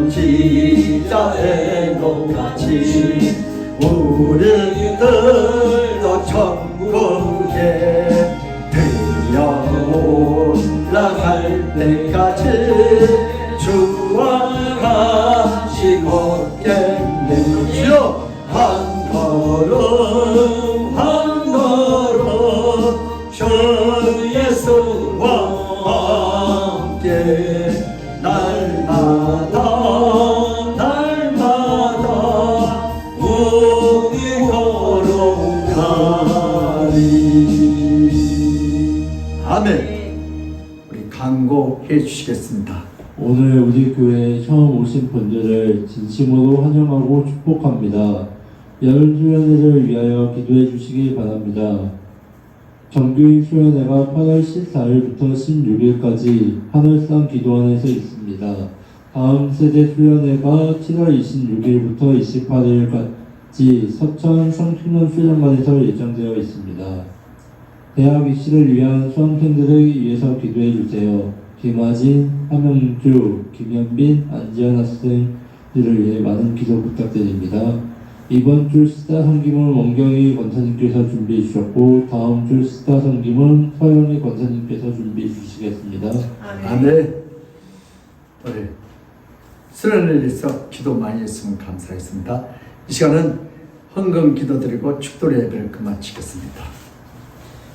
애성지자의 것같이 우리들도 천국에 들려 올라갈 때까지 주와 같이 걷겠네 주여 한 걸음 한 걸음 주 예수와 함께 날마다 날마다 우리 걸어가리 아멘. 우리 강곡해 주시겠습니다. 오늘 우리 교회에 처음 오신 분들을 진심으로 환영하고 축복합니다. 열주연회를 위하여 기도해 주시기 바랍니다. 정규인 수련회가 8월 14일부터 16일까지 하늘산 기도원에서 있습니다. 다음 세대 수련회가 7월 26일부터 28일까지 서천 성춘원 수련관에서 예정되어 있습니다. 대학 입시를 위한 수험생들을 위해서 기도해 주세요. 김하진, 함영주, 김현빈, 안지현 학생들을 위해 많은 기도 부탁드립니다. 이번 주 스타 섬김은 원경희 권사님께서 준비해 주셨고 다음 주 스타 섬김은 서영희 권사님께서 준비해 주시겠습니다. 아멘. 우리 수련을 위해서 기도 많이 했으면 감사하겠습니다. 이 시간은 헌금 기도드리고 축도의 예배를 마치겠습니다.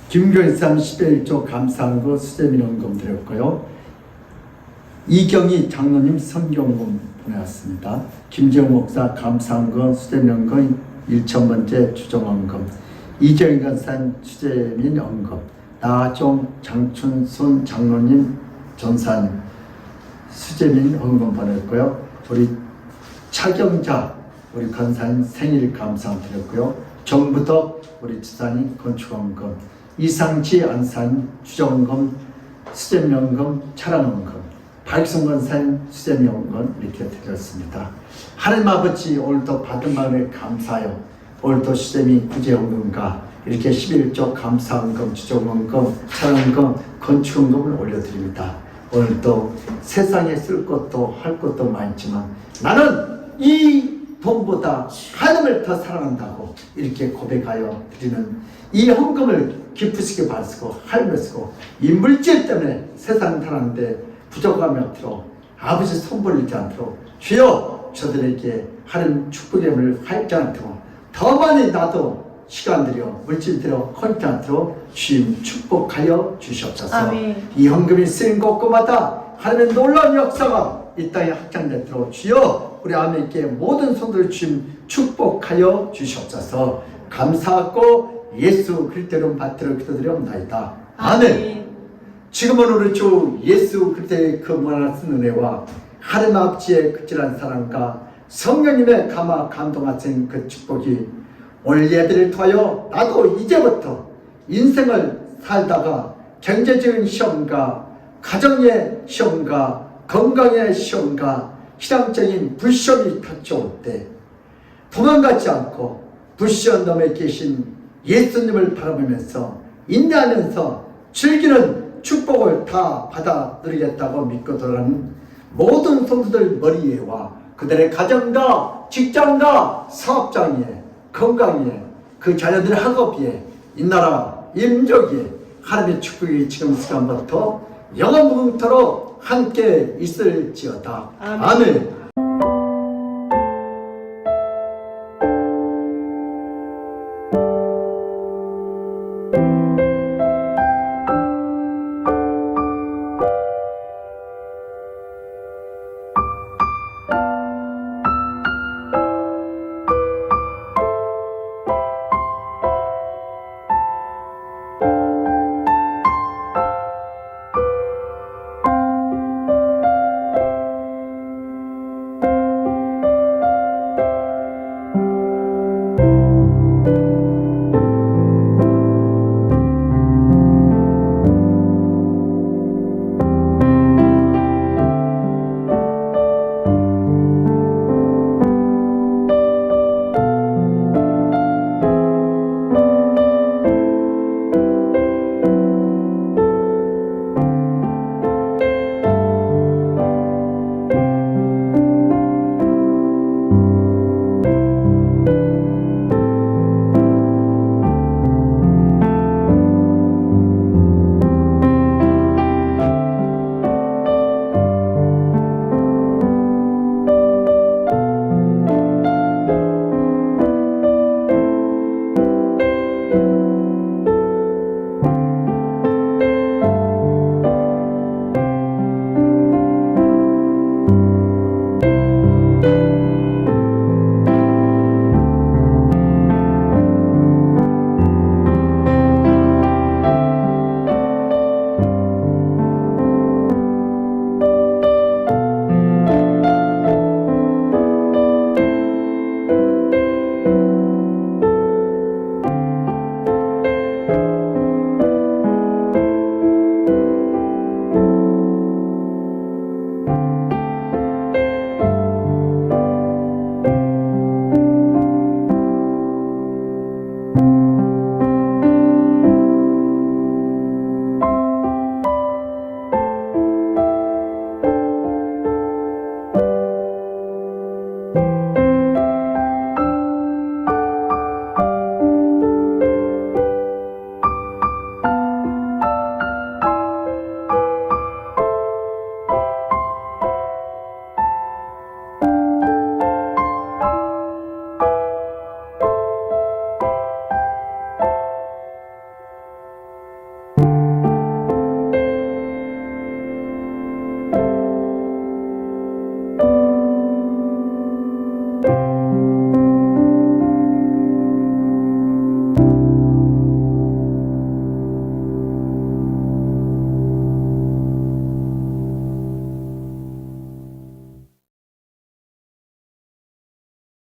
김교일산 11조 감사한 거 수제민 헌금 드렸고요. 이경희 장로님 선경금 보내왔습니다. 김재웅 목사 감사한 거 수제민 헌금 1,000번째 주정헌금, 이정희 간사님 수제민 헌금, 나종 장춘순 장로님 전사님 수제민 헌금 보냈고요. 우리 차경자 우리 권사님 생일 감사함 드렸고요. 정부덕 우리 지사님 건축헌금, 이상지 안사님 주정헌금, 수제민헌금, 차량헌금, 박성 권사님 수제민헌금 이렇게 드렸습니다. 하나님 아버지 오늘도 받은 마음에 감사하여 오늘도 수제민 구제헌금과 이렇게 11조 감사헌금, 주정헌금, 차량헌금, 건축헌금을 올려드립니다. 오늘도 세상에 쓸 것도 할 것도 많지만 나는 이 돈보다 하나님을 더 사랑한다고 이렇게 고백하여 드리는 이 헌금을 기쁘시게 받으시고 할매시고 이 물질 때문에 세상 사는데 부족함이 없도록 아버지 손벌리지 않도록 주여 저들에게 하나님 축복의 힘을 할지 않도록 더 많이 나도 시간 들여 물질 들여 헌지 않도록 주님 축복하여 주시옵소서. 아멘. 이 헌금이 쓰인 곳곳마다 하나님의 놀라운 역사가 이 땅에 확장되도록 주여 우리 아멘께 모든 손들을 주님 축복하여 주시옵소서. 감사하고 예수 그리스도로 받들어 기도드리옵나이다. 아멘. 지금은 우리 주 예수 그리스도의 그 무한하신 은혜와 하나님 아버지의 극진한 사랑과 성령님의 감화 감동하신 그 축복이 오늘 예배를 통하여 나도 이제부터 인생을 살다가 경제적인 시험과 가정의 시험과 건강의 시험과 신앙적인 불시험이 닥쳐올 때 도망가지 않고 불시험 너머에 계신 예수님을 바라보면서 인내하면서 즐기는 축복을 다 받아 누리겠다고 믿고 돌아가는 모든 성도들 머리에와 그들의 가정과 직장과 사업장에 건강에 그 자녀들의 학업에 이 나라 임족에 하나님의 축복이 지금 시간부터 영원무궁토록 함께 있을지어다. 아멘. 아멘.